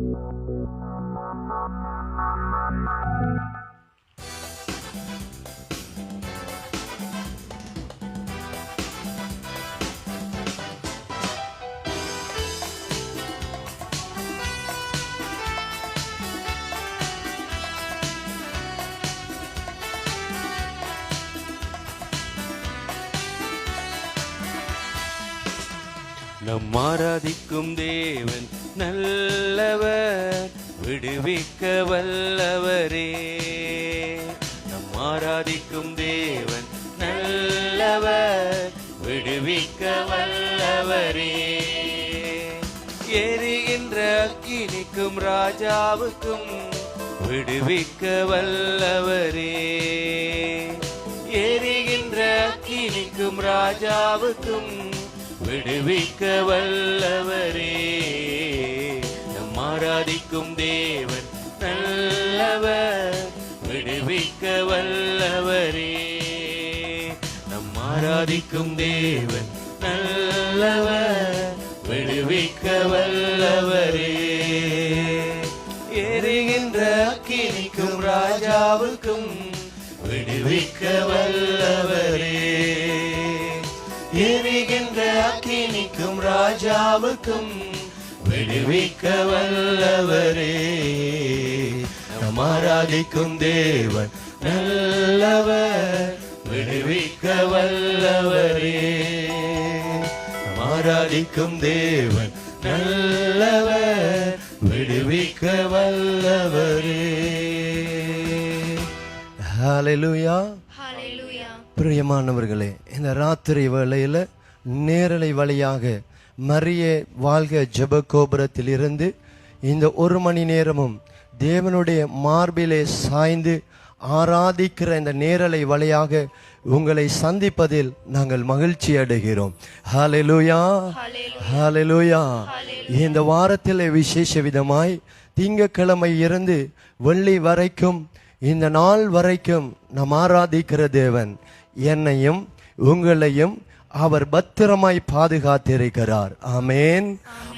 நம் ஆராதிக்கும் தேவன் நல்லவர், விடுவிக்க வல்லவரே. நம் ஆராதிக்கும் தேவன் நல்லவர், விடுவிக்க வல்லவரே. எரிகின்ற அக்கினிக்கும் ராஜாவுக்கும் விடுவிக்க வல்லவரே. எரிகின்ற அக்கினிக்கும் ராஜாவுக்கும் விடுவிக்க வல்லவரே. நம் ஆராதிக்கும் தேவன் நல்லவர், விடுவிக்க வல்லவரே. நம் ஆராதிக்கும் தேவன் நல்லவர், விடுவிக்க வல்லவரே. எரிகின்ற அக்கினிக்கும் ராஜாவுக்கும் விடுவிக்க வல்லவரே. எரிகின்ற அக்கினிக்கும் ராஜாவுக்கும் விடுவிக்க வல்லவரே. நம் ஆராதிக்கும் தேவன் நல்லவர், விடுவிக்க வல்லவரே. நம் ஆராதிக்கும் தேவன் நல்லவர், விடுவிக்க வல்லவரே. ஹல்லேலூயா. பிரியமானவர்களே, இந்த ராத்திரி வேளையில நேரலை வழியாக மரியே வாழ்க ஜெப கோபுரத்தில் இருந்து இந்த 1 மணி நேரமும் தேவனுடைய மார்பிலே சாய்ந்து ஆராதிக்கிற இந்த நேரலை வழியாக உங்களை சந்திப்பதில் நாங்கள் மகிழ்ச்சி அடைகிறோம். ஹல்லேலூயா, ஹல்லேலூயா. இந்த வாரத்தில் விசேஷ விதமாய் திங்கட்கிழமை இருந்து வெள்ளி வரைக்கும் இந்த நாள் வரைக்கும் நாம் ஆராதிக்கிற தேவன் என்னையும் உங்களையும் அவர் பத்திரமாய் பாதுகாத்திருக்கிறார். ஆமேன்.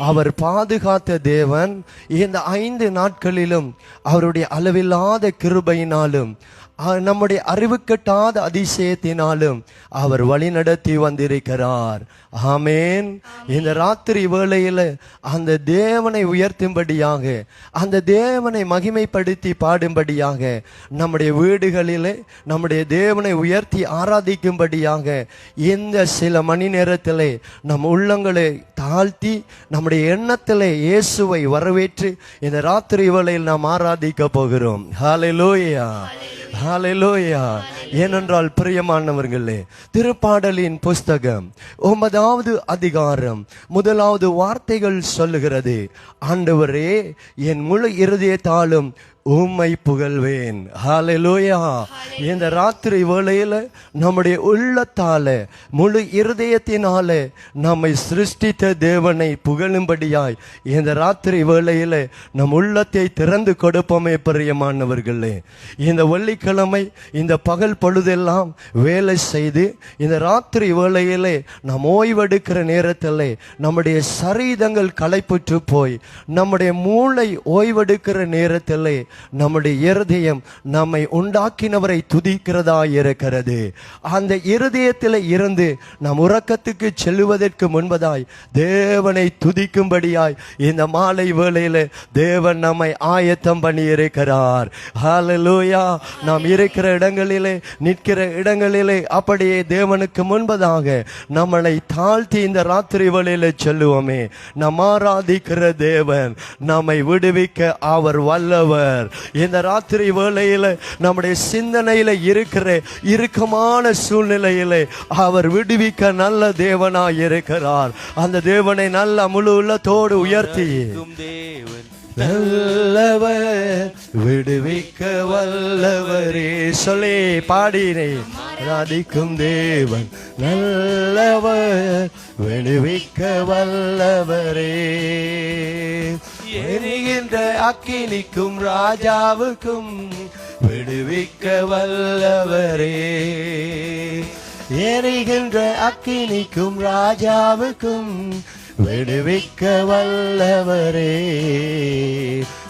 அவர் பாதுகாத்த தேவன் இந்த 5 நாட்களிலும் அவருடைய அளவில்லாத கிருபையினாலும் நம்முடைய அறிவுக்கட்டாத அதிசயத்தினாலும் அவர் வழி நடத்தி வந்திருக்கிறார். ஆமேன். இந்த ராத்திரி வேளையில அந்த தேவனை உயர்த்தும்படியாக, அந்த தேவனை மகிமைப்படுத்தி பாடும்படியாக, நம்முடைய வீடுகளிலே நம்முடைய தேவனை உயர்த்தி ஆராதிக்கும்படியாக இந்த சில மணி நேரத்திலே நம் உள்ளங்களை தாழ்த்தி நம்முடைய எண்ணத்திலே இயேசுவை வரவேற்று இந்த ராத்திரி வேளையில் நாம் ஆராதிக்க போகிறோம். ஹல்லேலூயா, ஹல்லேலூயா. ஏனென்றால் பிரியமானவர்களே, திருப்பாடலின் புஸ்தகம் 9வது அதிகாரம் 1வது வார்த்தைகள் சொல்லுகிறது, ஆண்டவரே என் முழு இருதயத்தாலும் உம்மை புகழ்வேன். ஹல்லேலூயா. இந்த ராத்திரி வேளையில நம்முடைய உள்ளத்தால முழு இருதயத்தினால நம்மை சிருஷ்டித்த தேவனை புகழும்படியாய் இந்த ராத்திரி வேளையில நம் உள்ளத்தை திறந்து கொடுப்போமே பிரியமானவர்களே. இந்த வெள்ளிக்கிழமை இந்த பகல் பொழுதெல்லாம் வேலை செய்து இந்த ராத்திரி வேளையிலே நாம் ஓய்வெடுக்கிற நேரத்திலே நம்முடைய சரீரங்கள் களைப்புற்று போய் நம்முடைய மூளை ஓய்வெடுக்கிற நேரத்திலே நம்முடைய இருதயம் நம்மை உண்டாக்கினவரை துதிக்கிறதா இருக்கிறது. அந்த இருதயத்தில் இருந்து நம் உறக்கத்துக்கு செல்லுவதற்கு முன்பதாய் தேவனை துதிக்கும்படியாய் இந்த மாலை வேளையில தேவன் நம்மை ஆயத்தம் பண்ணி இருக்கிறார். ஹல்லேலூயா. நாம் இருக்கிற இடங்களிலே நிற்கிற இடங்களிலே அப்படியே தேவனுக்கு முன்பதாக நம்மளை தாழ்த்தி இந்த ராத்திரி வேளையில சொல்லுவோமே, நம் ஆராதிக்கிற தேவன் நம்மை விடுவிக்க அவர் வல்லவர். இந்த ராத்திரி வேளையில நம்முடைய சிந்தனையில இருக்கிற இறுக்கமான சூழ்நிலையில அவர் விடுவிக்க நல்ல தேவனாய் இருக்கிறார். அந்த தேவனை நல்ல முழு உள்ளத்தோடு உயர்த்தி நல்லவர் விடுவிக்க வல்லவரே சொல்லி பாடினே. ஆராதிக்கும் தேவன் நல்லவர் விடுவிக்க வல்லவரே. எரிகின்ற அக்கினிக்கும் ராஜாவுக்கும் விடுவிக்க வல்லவரே. எரிகின்ற அக்கினிக்கும் ராஜாவுக்கும் விடுவிக்க வல்லவரே.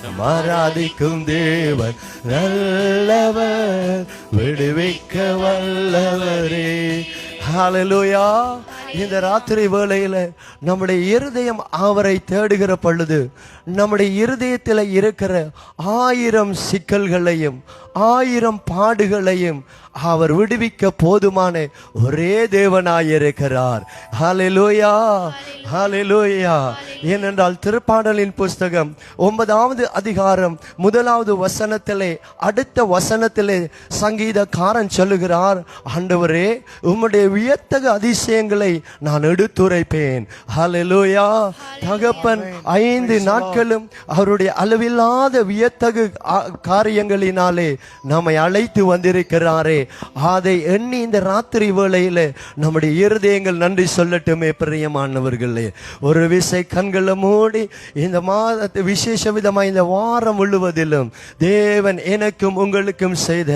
நம் ஆராதிக்கும் தேவன் நல்லவர், விடுவிக்க வல்லவரே. ஹல்லேலூயா. இந்த ராத்திரி வேளையில நம்முடைய இருதயம் அவரை தேடுகிற பொழுது நம்முடைய இருதயத்தில் இருக்கிற 1000 சிக்கல்களையும் 1000 பாடுகளையும் அவர் விடுவிக்க போதுமான ஒரே தேவனாயிருக்கிறார். ஹல்லேலூயா, ஹல்லேலூயா. ஏனென்றால் திருப்பாடலின் புஸ்தகம் 9வது அதிகாரம் 1வது வசனத்திலே, அடுத்த வசனத்திலே சங்கீதக்காரன் சொல்லுகிறார், ஆண்டவரே உம்முடைய வியத்தகு அதிசயங்களை நான் எடுத்துரைப்பேன். ஹல்லேலூயா. தகப்பன் 5 நாட்களும் அவருடைய அளவில்லாத வியத்தகு காரியங்களினாலே நம்மை அழைத்து வந்திருக்கிறாரே. அதை எண்ணி இந்த ராத்திரி வேளையில நம்முடைய இருதயங்கள் நன்றி சொல்லட்டுமே. பிரியமானவர்களே, ஒரு விசை கண்களை மூடி இந்த மாதத்தை விசேஷ விதமாக இந்த வாரம் முழுவதிலும் தேவன் எனக்கும் உங்களுக்கும் செய்த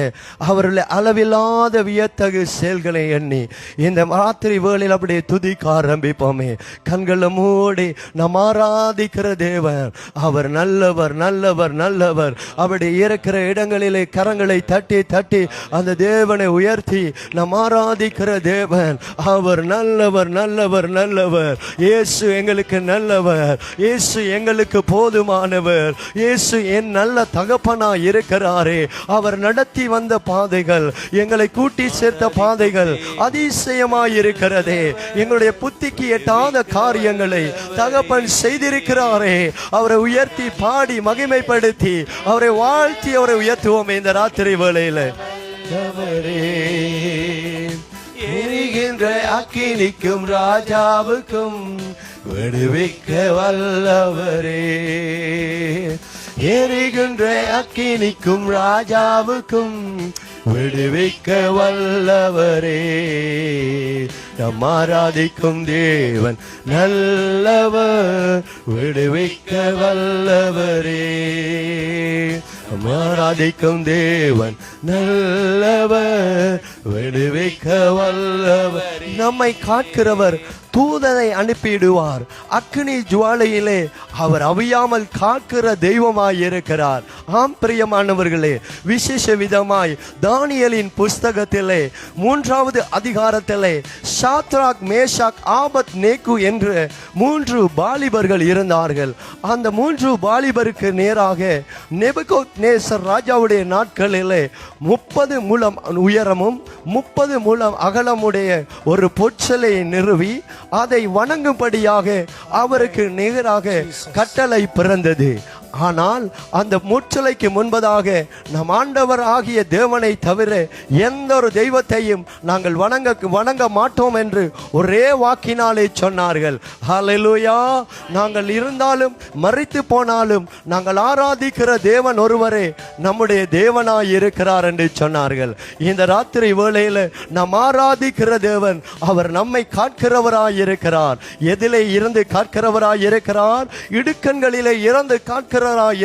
அவருடைய அளவில்லாத வியத்தகு செயல்களை எண்ணி இந்த ராத்திரி வேளையில் அப்படியே துதிக்க ஆரம்பிப்போமே. கண்களை மூடி நாம் ஆராதிக்கிற தேவன் அவர் நல்லவர், நல்லவர், நல்லவர். அப்படி இருக்கிற இடங்களிலே கரங்களை தட்டி தட்டி அந்த தேவனை உயர்த்தி நாம் ஆராதிக்கிற தேவன் அவர் நல்லவர், நல்லவர், நல்லவர். இயேசு எங்களுக்கு நல்லவர், இயேசு எங்களுக்கு போதுமானவர், இயேசு என் நல்ல தகப்பனா இருக்கிறாரே. அவர் நடத்தி வந்த பாதைகள், எங்களை கூட்டி சேர்த்த பாதைகள் அதிசயமாய் இருக்கிறதே. எங்களுடைய புத்திக்கு எட்டாத காரியங்களை தகப்பன் செய்திருக்கிறாரே. அவரை உயர்த்தி பாடி மகிமைப்படுத்தி அவரை வாழ்த்தி அவரை உயர்த்துவோம் இந்த ராத்திரி வேளையில. எரிகின்ற அக்கினிக்கும் ராஜாவுக்கும் விடுவிக்க வல்லவரே. எரிகின்ற அக்கினிக்கும் ராஜாவுக்கும் விடுவிக்க வல்லவரே. நம் ஆராதிக்கும் தேவன் நல்லவர், விடுவிக்க வல்லவரே. ஆராதிக்கும் தேவன் நல்லவர், விடுவிக்க வல்லவர். நம்மை காக்கிறவர் தூதனை அனுப்பிடுவார். அக்னி ஜுவாலையிலே அவர் அவியாமல் காக்கிற தெய்வமாய் இருக்கிறார். ஆம் பிரியமானவர்களே, விசேஷ விதமாய் தானியேலின் புஸ்தகத்திலே 3வது அதிகாரத்திலே சாத்ராக், மேஷாக், ஆபத் நேகு என்று 3 வாலிபர்கள் இருந்தார்கள். அந்த 3 வாலிபருக்கு நேராக நேபுகாத்நேசர் ராஜாவுடைய நாட்களிலே 30 முழம் உயரமும் 30 முழம் அகலமுடைய ஒரு பொற்சிலையை நிறுவி அதை வணங்கும்படியாக அவருக்கு நிகராக கட்டளை பிறந்தது. ஆனால் அந்த முற்றலைக்கு முன்பதாக நம் ஆண்டவர் ஆகிய தேவனை தவிர எந்த ஒரு தெய்வத்தையும் நாங்கள் வணங்க மாட்டோம் என்று ஒரே வாக்கினாலே சொன்னார்கள். ஹல்லேலூயா. நாங்கள் இருந்தாலும் மரித்து போனாலும் நாங்கள் ஆராதிக்கிற தேவன் ஒருவரே நம்முடைய தேவனாய் இருக்கிறார் என்று சொன்னார்கள். இந்த ராத்திரி வேளையில் நாம் ஆராதிக்கிற தேவன் அவர் நம்மை காக்கிறவராய் இருக்கிறார். எதிலே இருந்து காக்கிறவராய் இருக்கிறார்? இடுக்கண்களிலே இருந்து காக்கிறவராய்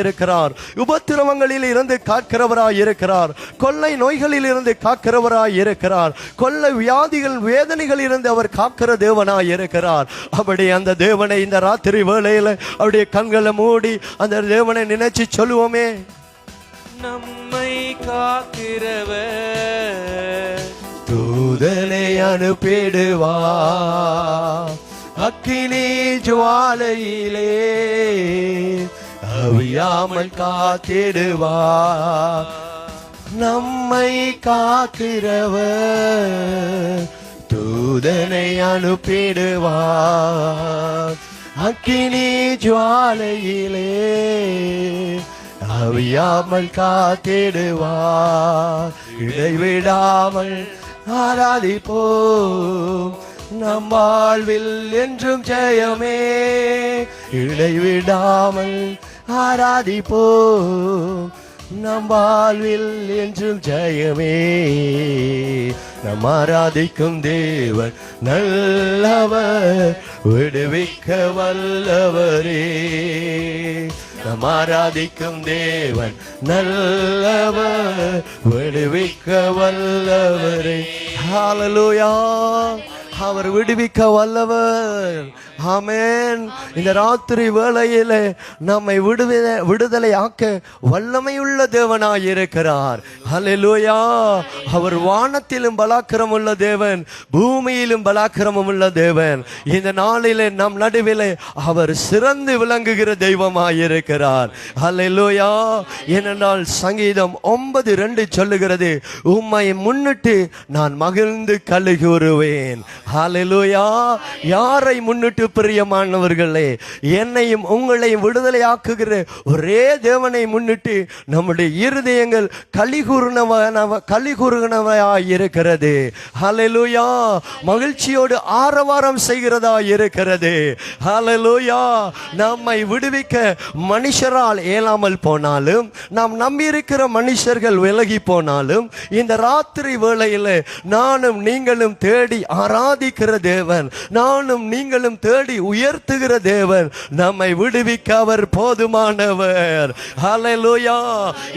இருக்கிறார். உபத்திரவங்களில் இருந்து காக்கிறவராய் இருக்கிறார். கொள்ளை நோய்களில் இருந்து காக்கிறவராய் இருக்கிறார். கொள்ளை வியாதிகள் வேதனைகளில் இருந்து அவர் காக்கிற தேவனாய் இருக்கிறார். அப்படி அந்த தேவனை இந்த ராத்திரி வேளையில் அவருடைய கண்களை மூடி அந்த தேவனை நினைச்சு சொல்லுவோமே. நம்மை காக்கிறவர் தூதனை அனுப்பிடுவார். அக்கினி ஜுவாலையிலே அவியாமல் காத்திடுவார். நம்மை காக்கிறவர் தூதனை அனுப்பிடுவார். அக்கினி ஜுவாலையிலே அவியாமல் காத்திடுவார். இடைவிடாமல் ஆராதிப்போம், நம் வாழ்வில் என்றும் ஜெயமே. இடைவிடாமல் ஆராதிப்போம், நம் வாழ்வில் என்றும் ஜெயமே. நம் ஆராதிக்கும் தேவன் நல்லவர், விடுவிக்க வல்லவரே. நம் ஆராதிக்கும் தேவன் நல்லவர், விடுவிக்க வல்லவரே. ஹல்லேலூயா. அவர் விடுவிக்க வல்லவர். ஆமென். இந்த ராத்திரி வேளையிலே நம்மை விடுதலை ஆக்க வல்லமையுள்ள தேவனாய் இருக்கிறார். ஹல்லேலூயா. அவர் வானத்திலும் பலாக்கிரமம் உள்ள தேவன், பூமியிலும் பலாக்கிரமம் உள்ள தேவன். இந்த நாளிலே நம் நடுவிலே அவர் சிறந்து விளங்குகிற தெய்வமாய் இருக்கிறார். ஹல்லேலூயா. ஏனென்றால் சங்கீதம் 9:2 சொல்லுகிறது, உம்மை முன்னிட்டு நான் மகிழ்ந்து களி கூறுவேன். ஹல்லேலூயா. யாரை முன்னிட்டு பிரியமானவர்களே? என்னையும் உங்களையும் விடுதலையாக்குகிற ஒரே தேவனை முன்னிட்டு நம்முடைய இருதயங்கள் களிகூறுனவையாய் இருக்கிறது. ஹல்லேலூயா. மகிழ்ச்சியோடு ஆரவாரம் செய்கிறதா இருக்கிறது. ஹல்லேலூயா. நம்மை விடுவிக்க மனுஷரால் இயலாமல் போனாலும், நாம் நம்பியிருக்கிற மனுஷர்கள் விலகி போனாலும், இந்த ராத்திரி வேளையில் நானும் நீங்களும் தேடி ஆராதிக்கிற தேவன், நானும் நீங்களும் தேடி உயர்த்துகிற தேவன், நம்மை விடுவிக்க அவர் போதுமானவர். ஹல்லேலூயா.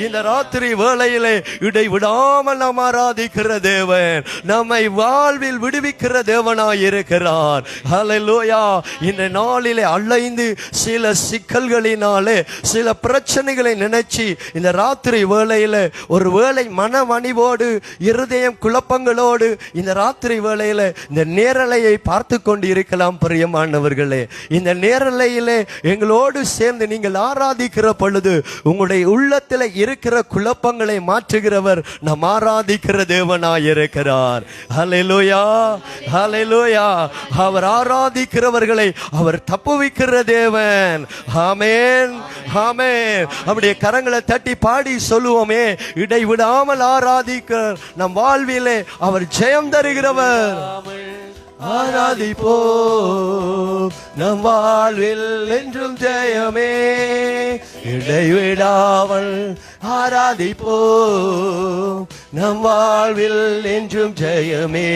இந்த ராத்திரி வேளையிலே இடைவிடாமல் நாம் ஆராதிக்கிற தேவன், நம்மை வாழ்வில் விடுவிக்கிற தேவனாய் இருக்கிறார். ஹல்லேலூயா. இந்த நாளிலே அலைந்து சில சிக்கல்களினாலே, சில பிரச்சனைகளை நினைச்சு இந்த ராத்திரி வேளையில ஒரு வேளை மனவணிவோடு, இருதயம் குழப்பங்களோடு இந்த ராத்திரி வேளையில இந்த நேரலையை பார்த்து கொண்டு இருக்கலாம். பிரியமானவர்களே, இந்த நேரலையிலே எங்களோடு சேர்ந்து நீங்கள் ஆராதிக்கிற பொழுது உங்களுடைய உள்ளத்தில் இருக்கிற குழப்பங்களை மாற்றுகிறவர் நம் ஆராதிக்கிற தேவனாய் இருக்கிறார். ஹல்லேலூயா. ஹல்லேலூயா. அவர் ஆராதிக்கிறவர்களை அவர் தப்புவிக்கிற தேவன். ஆமென். ஆமென். அப்படியே கரங்களை தட்டி பாடி சொல்லுவோமே, இடைவிடாமல் ஆராதிக்க நம் வாழ்விலே அவர் ஜெயம் தருகிறவர். ஆராதிப்போம், நம் வாழ்வில் என்றும் ஜெயமே. இடைவிடாமல் ஆராதிப்போம், நம் வாழ்வில் என்றும் ஜெயமே.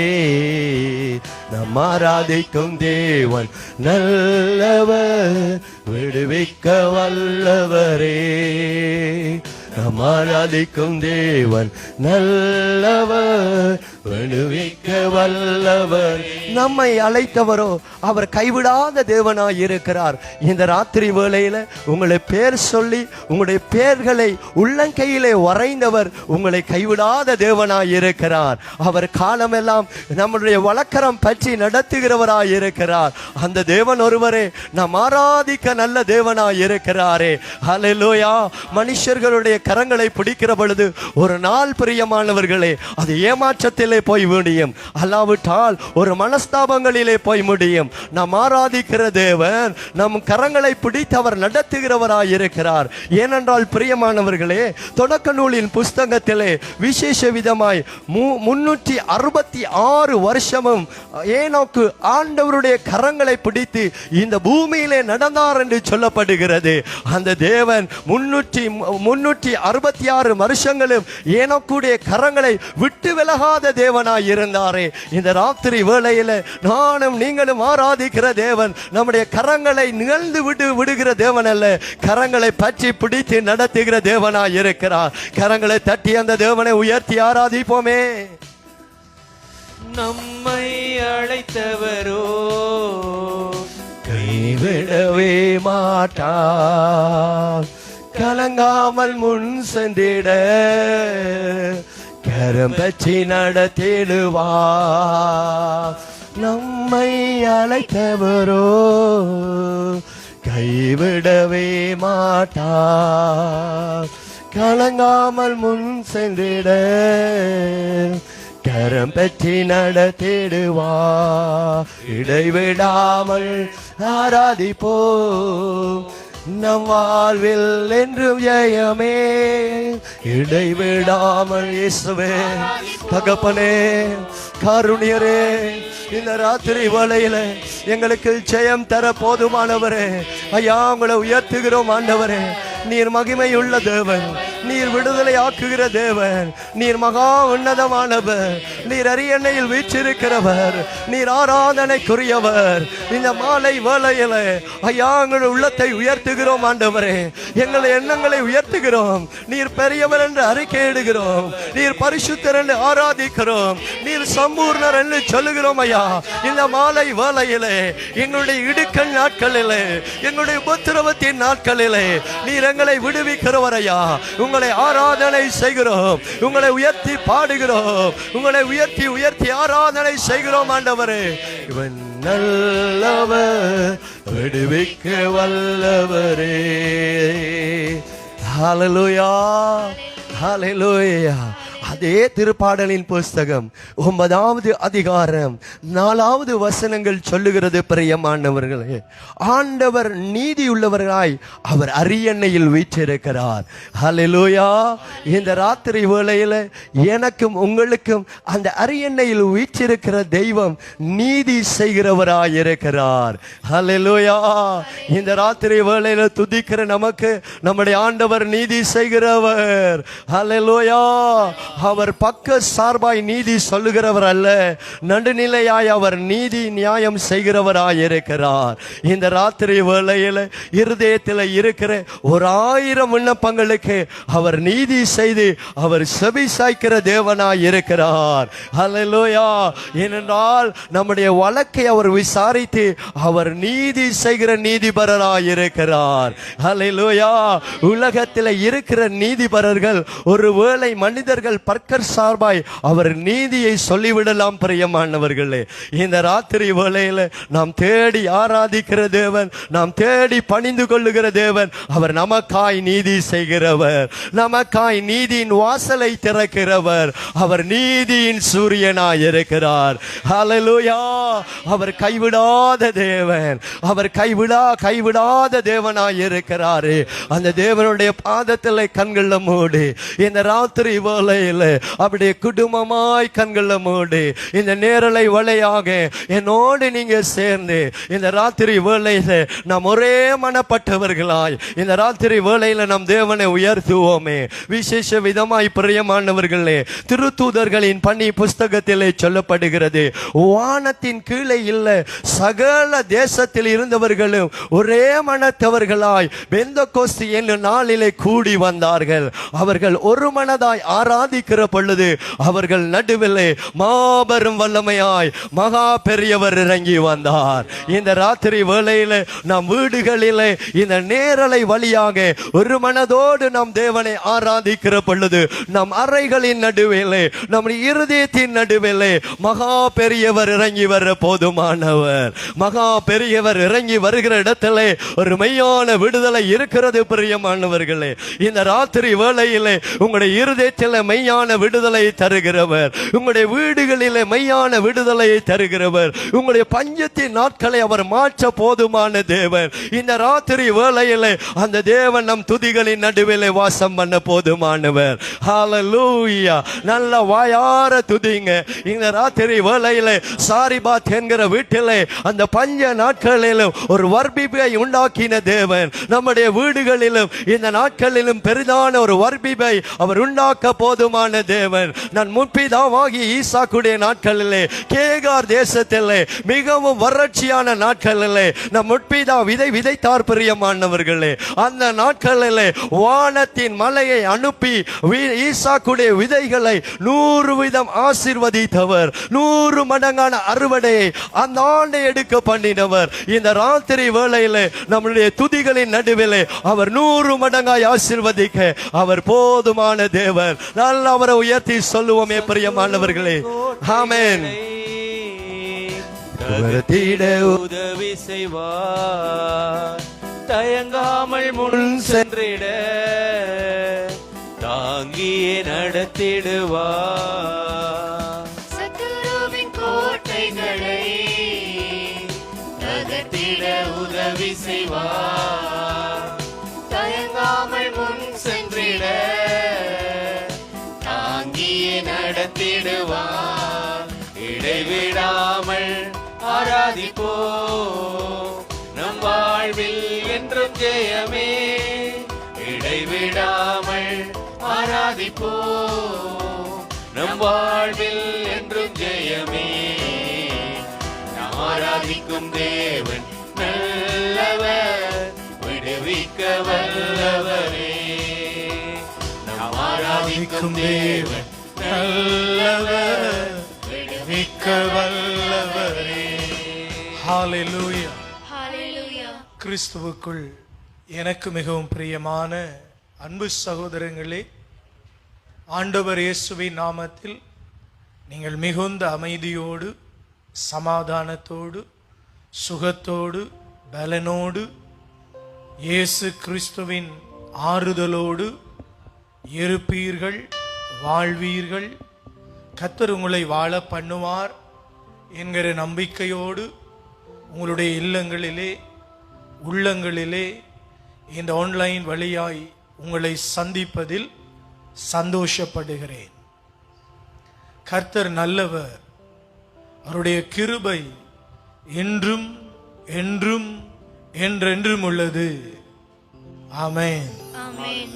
நம் ஆராதிக்கும் தேவன் நல்லவர், விடுவிக்க வல்லவரே. நம் ஆராதிக்கும் தேவன் நல்லவர், விடுவிக்க வல்லவர். நம்மை அழைத்தவரோ அவர் கைவிடாத தேவனாய் இருக்கிறார். இந்த ராத்திரி வேளையில உங்களை பேர் சொல்லி உங்களுடைய பெயர்களை உள்ளங்கையிலே வரைந்தவர் உங்களை கைவிடாத தேவனாய் இருக்கிறார். அவர் காலமெல்லாம் நம்முடைய வழக்கரம் பற்றி நடத்துகிறவராய் இருக்கிறார். அந்த தேவன் ஒருவரே நாம் ஆராதிக்க நல்ல தேவனாய் இருக்கிறாரே. ஹல்லேலூயா. மனுஷர்களுடைய கரங்களை பிடிக்கிற பொழுது ஒரு நாள், பிரியமானவர்களே, அது ஏமாற்றத்திலே போய் முடியும், அல்லாவிட்டால் ஒரு மனஸ்தாபங்களிலே போய் முடியும். நாம் ஆராதிக்கிற தேவன் நம் கரங்களை பிடித்து அவர் நடத்துகிறவராய் இருக்கிறார். ஏனென்றால் பிரியமானவர்களே, தொடக்க நூலின் புஸ்தகத்திலே விசேஷ விதமாய் 366 வருஷமும் ஏனோக்கு ஆண்டவருடைய கரங்களை பிடித்து இந்த பூமியிலே நடந்தார் என்று சொல்லப்படுகிறது. அந்த தேவன் 366 வருஷங்களும் ஏனோக்குடைய கரங்களை விட்டு விலகாத தேவனாய் இருந்தாரே. இந்த ராத்திரி வேளையில நானும் நீங்களும் ஆராதிக்கிற தேவன் நம்முடைய கரங்களை நிகழ்ந்து விடுகிற தேவன் அல்ல, கரங்களை பற்றி பிடித்து நடத்துகிற தேவனாய் இருக்கிறார். கரங்களை தட்டி அந்த தேவனை உயர்த்தி ஆராதிப்போமே. நம்மை அழைத்தவரோ கைவிடவே மாட்டார், கலங்காமல் முன் சென்றிட கரம் பற்றி நடத்திடுவார். நம்மை அழைத்தவரோ கைவிடவே மாட்டார், கலங்காமல் முன் சென்றிட கரம் பற்றி நடத்திடுவார். இடைவிடாமல் ஆராதிப்போம், நம் வாழ்வில் என்றும் ஜெயமே. இடைவிடாமல் இயேசுவே, தகப்பனே, காருண்யரே, இந்த ராத்திரி வேளையில எங்களுக்கு ஜெயம் தர போதுமானவரே. ஐயா, உங்களை உயர்த்துகிறோம் ஆண்டவரே. நீர் மகிமையுள்ள தேவன், நீர் விடுதலை ஆக்குகிற தேவன், நீர் மகா உன்னதமானவர், நீர் அரியணையில் வீற்றிருக்கிறவர், நீர் ஆராதனைக்குரியவர். இந்த மாலை வேளையில ஐயா எங்களுடைய உள்ளத்தை உயர்த்துகிறோம் ஆண்டவரே, எங்களை எண்ணங்களை உயர்த்துகிறோம். நீர் பெரியவர் என்று அறிக்கையிடுகிறோம், நீர் பரிசுத்தர் என்று ஆராதிக்கிறோம், நீர் சம்பூர்ணர் என்று சொல்லுகிறோம் ஐயா. இந்த மாலை வேளையிலே எங்களுடைய இடுக்கண் நாட்களிலே, எங்களுடைய உபத்திரவத்தின் நாட்களிலே நீர் எங்களை விடுவிக்கிறவர் ஐயா. உங்களை ஆராதனை செய்கிறோம், உங்களை உயர்த்தி பாடுகிறோம், உங்களை உயர்த்தி உயர்த்தி ஆராதனை செய்கிறோம் ஆண்டவரே. இவன் நல்லவர், விடுவிக்க வல்லவரே. ஹல்லேலூயா, ஹல்லேலூயா. அதே திருப்பாடலின் புஸ்தகம் 9வது அதிகாரம் 4வது வசனங்கள் சொல்லுகிறது, பிரியமானவர்களே, ஆண்டவர் நீதியுள்ளவராய் அவர் அரியணையில் வீற்றிருக்கிறார். ஹல்லேலூயா. இந்த ராத்திரி வேளையில எனக்கும் உங்களுக்கும் அந்த அரியணையில் வீற்றிருக்கிற தெய்வம் நீதி செய்கிறவராய் இருக்கிறார். ஹல்லேலூயா. இந்த ராத்திரி வேளையில துதிக்கிற நமக்கு நம்முடைய ஆண்டவர் நீதி செய்கிறவர். ஹல்லேலூயா. அவர் பக்க சார்பாய் நீதி சொல்லுகிறவர் அல்ல, நடுநிலையாய் அவர் நீதி நியாயம் செய்கிறவராய் இருக்கிறார். இந்த ராத்திரி வேளையில் இருதயத்தில் இருக்கிற 1000 விண்ணப்பங்களுக்கு அவர் நீதி செய்து அவர் செவி சாய்க்கிற தேவனாய் இருக்கிறார். ஹல்லேலூயா. ஏனென்றால் நம்முடைய வழக்கை அவர் விசாரித்து அவர் நீதி செய்கிற நீதிபரராய் இருக்கிறார். ஹல்லேலூயா. உலகத்தில் இருக்கிற நீதிபரர்கள் ஒருவேளை மனிதர்கள் பற்கர் சார்பாய் அவர் நீதியை சொல்லிவிடலாம். பிரியமானவர்களே, இந்த ராத்திரி வேளையில நாம் தேடி ஆராதிக்கிற தேவன், நாம் தேடி பணிந்து கொள்ளுகிற தேவன், அவர் நமக்காய் நீதி செய்கிறவர், நமக்காய் நீதியின் வாசலை திறக்கிறவர், அவர் நீதியின் சூரியனாய் இருக்கிறார். ஹல்லேலூயா. அவர் கைவிடாத தேவன், அவர் கைவிடாத தேவனாய் இருக்கிறார். அந்த தேவனுடைய பாதத்தில் கண்கள மூடி இந்த ராத்திரி வேளையில் அப்படியே குடும்பமாய் கண்கள மூடி இந்த நேரலை வலையாக என்னோடு நீங்க சேர்ந்து இந்த ராத்திரி வேளையில நாம் ஒரே மனப்பட்டவர்களாய் இந்த ராத்திரி வேளையில நம் தேவனை உயர்த்துவோமே. விசேஷ விதமாய் பிரியமானவர்களே, திருத்தூதர்களின் பணி புஸ்தகத்திலே சொல்லப்படுகிறது, வானத்தின் கீழே இல்ல சகல தேசத்தில் இருந்தவர்களும் ஒரே மனத்தவர்களாய் பெந்தெகோஸ்து என்னும் நாளிலே கூடி வந்தார்கள். அவர்கள் ஒரு மனதாய் ஆராதிக்கிற பொழுது அவர்கள் நடுவிலே மாபெரும் வல்லமையாய் மகா பெரியவர் இறங்கி வந்தார். இந்த ராத்திரி வேளையில நம் வீடுகளிலே இந்த நேரலை வழியாக ஒரு மனதோடு நம் தேவனை ஆராதிக்கிற பொழுது நம் அறைகளின் நடுவிலே, நம் இருதயத்தின் நடுவிலே மகா பெரியவர் இறங்கி வர போதுமானவர். மகா பெரியவர் இறங்கி வருகிற இடத்திலே ஒரு மெய்யான விடுதலை இருக்கிறது. பிரியமானவர்களே, இந்த ராத்திரி வேளையிலே உங்களுடைய இருதயத்தில் மெய்யான விடுதலை தருகிறவர், உங்களுடைய வீடுகளிலே மெய்யான விடுதலையை தருகிறவர், உங்களுடைய பஞ்சத்தின் நாட்களை அவர் மாற்ற போதுமான தேவன். இந்த ராத்திரி வேளையிலே அந்த தேவன் நம் துதிகளின் நடுவிலே வாசம் பண்ண போதுமானவர். ஹல்லேலூயா. நல்ல வாயார துதிங்க. இந்த ராத்திரி வேளையிலே சாரிபாத் என்கிற வீட்டிலே அந்த பஞ்ச நாட்களிலும் ஒரு வர்பிப்பை உண்டாக்கின தேவன் நம்முடைய வீடுகளிலும் இந்த நாட்களிலும் பெரிதான ஒரு வர்பிப்பை அவர் உண்டாக்க போதுமான தேவன். நான் முற்பிதாவாகி ஈசாக்குடைய நாட்களிலே கேகார் தேசத்திலே மிகவும் வறட்சியான நாட்களிலே நம் முற்பிதா விதைத்தார். பிரியமானவர்களே, அந்த நாட்களிலே வானத்தின் மலையை அனுப்பி ஈசாக்குடைய விதைகளை 100 வீதம் ஆசீர்வதித்தவர், 100 மடங்கான அறுவடையை அந்த ஆண்டை எடுக்க பண்ணினவர். இந்த ராத்திரி வேளையிலே நம்முடைய துதிகளின் நடுவிலே அவர் 100 மடங்காய் ஆசீர்வதிக்க அவர் போதுமான தேவன். நல்ல அவரை உயர்த்தி சொல்லுவோமே பிரியமானவர்களே. ஆமென். உதவி செய்வார், தயங்காமல் முன் சென்றிட தாங்கியே நடத்திடுவார். சத்துருவின் கோட்டைகளை தகர்த்திட உதவி செய்வார், தயங்காமல் முன் சென்றிட தாங்கியே நடத்திடுவார். இடைவிடாமல் ஆராதிப்போ நம் வாழ்வில் என்றும் ஜெயமே. இடைவிடாமல் ஆராதிப்போம். நம் வாழ்வில் என்றும் ஜெயமே. நாம் ஆராதிக்கும் தேவன் நல்லவர், விடுவிக்க வல்லவரே. நாம் ஆராதிக்கும் தேவன் நல்லவர், விடுவிக்க வல்லவரே. ஹalleluya. Hallelujah. கிறிஸ்துவுக்குள் எனக்கு மிகவும் பிரியமான அன்பு சகோதரங்களே, ஆண்டவர் இயேசுவின் நாமத்தில் நீங்கள் மிகுந்த அமைதியோடு, சமாதானத்தோடு, சுகத்தோடு, பலனோடு, இயேசு கிறிஸ்துவின் ஆறுதலோடு இருப்பீர்கள், வாழ்வீர்கள். கர்த்தர் உங்களை வாழ பண்ணுவார் என்கிற நம்பிக்கையோடு உங்களுடைய இல்லங்களிலே, உள்ளங்களிலே இந்த ஆன்லைன் வழியாய் உங்களை சந்திப்பதில் சந்தோஷப்படுகிறேன். கர்த்தர் நல்லவர், அவருடைய கிருபை என்றும் என்றும் என்றென்றும் உள்ளது. ஆமென், Amen.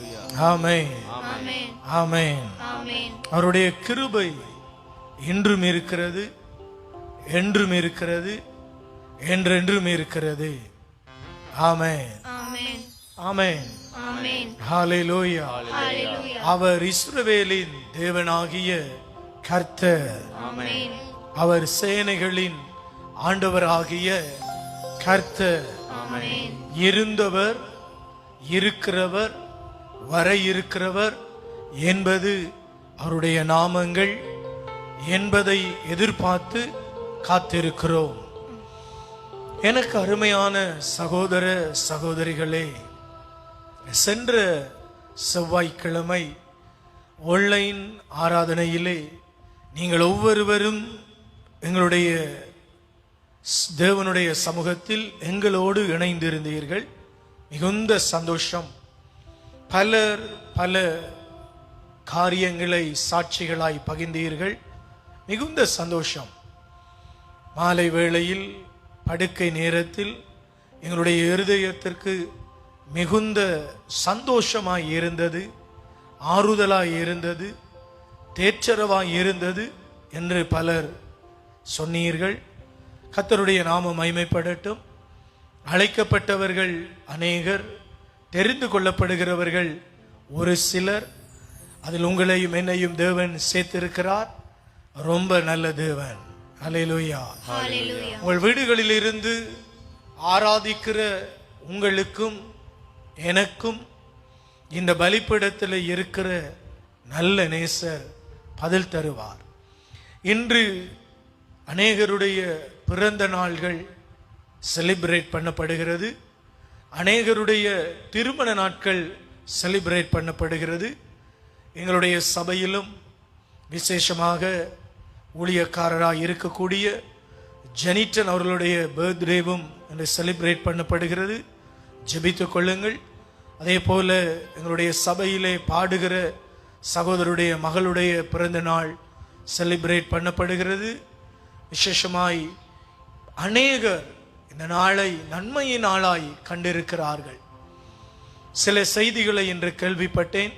ஆமென், Amen. ஆமென். Amen. அவருடைய கிருபை இன்றும் இருக்கிறது, என்றும் இருக்கிறது, என்றென்றும் இருக்கிறது. ஆமென், Amen. ஆமென், Amen. ஹalleluya. Hallelujah. அவர் இஸ்ரவேலின் தேவனாகிய கர்த்தர், Amen. அவர் சேனைகளின் ஆண்டவராகிய கர்த்தர், Amen. இருந்தவர், இருக்கிறவர், வர இருக்கிறவர் என்பது அவருடைய நாமங்கள் என்பதை எதிர்பார்த்து காத்திருக்கிறோம். எனக்கு அருமையான சகோதர சகோதரிகளே, சென்ற செவ்வாய்க்கிழமை ஆன்லைன் ஆராதனையிலே நீங்கள் ஒவ்வொருவரும் எங்களுடைய தேவனுடைய சமூகத்தில் எங்களோடு இணைந்திருந்தீர்கள். மிகுந்த சந்தோஷம். பலர் பல காரியங்களை சாட்சிகளாய் பகிர்ந்தீர்கள். மிகுந்த சந்தோஷம். மாலை வேளையில் படுக்கை நேரத்தில் எங்களுடைய இருதயத்திற்கு மிகுந்த சந்தோஷமாய் இருந்தது, ஆறுதலாய் இருந்தது, தேற்றரவாய் இருந்தது என்று பலர் சொன்னீர்கள். கர்த்தருடைய நாமம் மகிமைப்படட்டும். அழைக்கப்பட்டவர்கள் அநேகர், தெரிந்து கொள்ளப்படுகிறவர்கள் ஒரு சிலர். அதில் உங்களையும் என்னையும் தேவன் சேர்த்திருக்கிறார். ரொம்ப நல்ல தேவன். ஹல்லேலூயா. Hallelujah. உங்கள் வீடுகளில் இருந்து ஆராதிக்கிற உங்களுக்கும் எனக்கும் இந்த பலிபீடத்தில் இருக்கிற நல்ல நேசர் பதில் தருவார். இன்று அநேகருடைய பிறந்த நாள்கள் செலிப்ரேட் பண்ணப்படுகிறது. அநேகருடைய திருமண நாட்கள் செலிப்ரேட் பண்ணப்படுகிறது. எங்களுடைய சபையிலும் விசேஷமாக ஊழியக்காரராக இருக்கக்கூடிய ஜெனிட்டன் அவர்களுடைய பர்த்டேவும் என்று செலிப்ரேட் பண்ணப்படுகிறது. ஜெபித்துக் கொள்ளுங்கள். அதே போல எங்களுடைய சபையிலே பாடுகிற சகோதரருடைய மகளுடைய பிறந்த நாள் செலிப்ரேட் பண்ணப்படுகிறது. விசேஷமாய் அநேகர் இந்த நாளை நன்மையின் நாளாய் கண்டிருக்கிறார்கள். சில செய்திகளை இன்று கேள்விப்பட்டேன்.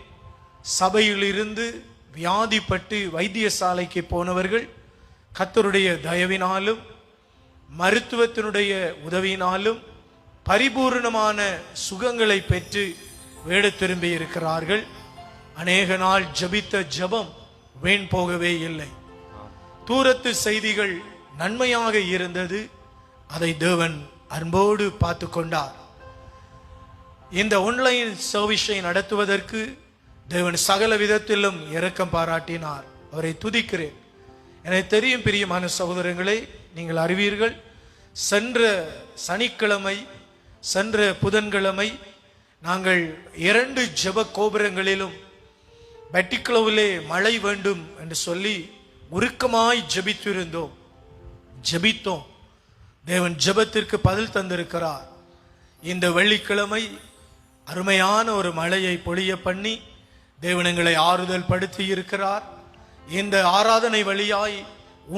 சபையிலிருந்து வியாதிப்பட்டு வைத்தியசாலைக்கு போனவர்கள் கர்த்தருடைய தயவினாலும் மருத்துவத்தினுடைய உதவியினாலும் பரிபூர்ணமான சுகங்களை பெற்று வீடு திரும்பி இருக்கிறார்கள். அநேக நாள் ஜபித்த ஜபம் வீண் போகவே இல்லை. தூரத்து செய்திகள் நன்மையாக இருந்தது. அதை தேவன் அன்போடு பார்த்து கொண்டார். இந்த ஆன்லைன் சர்வீஸை நடத்துவதற்கு தேவன் சகல விதத்திலும் இரக்கம் பாராட்டினார். அவரை துதிக்கிறேன். எனக்கு தெரியும் பிரியமான சகோதரங்களே, நீங்கள் அறிவீர்கள், சென்ற சனிக்கிழமை சென்ற புதன்கிழமை நாங்கள் 2 ஜெப கோபுரங்களிலும் பெட்டிக்ளோவிலே மழை வேண்டும் என்று சொல்லி உருக்கமாய் ஜெபித்தோம். தேவன் ஜெபத்திற்கு பதில் தந்திருக்கிறார். இந்த வெள்ளிக்கிழமை அருமையான ஒரு மழையை பொழிய பண்ணி தேவன் எங்களை ஆறுதல் படுத்தி இருக்கிறார். இந்த ஆராதனை வழியாய்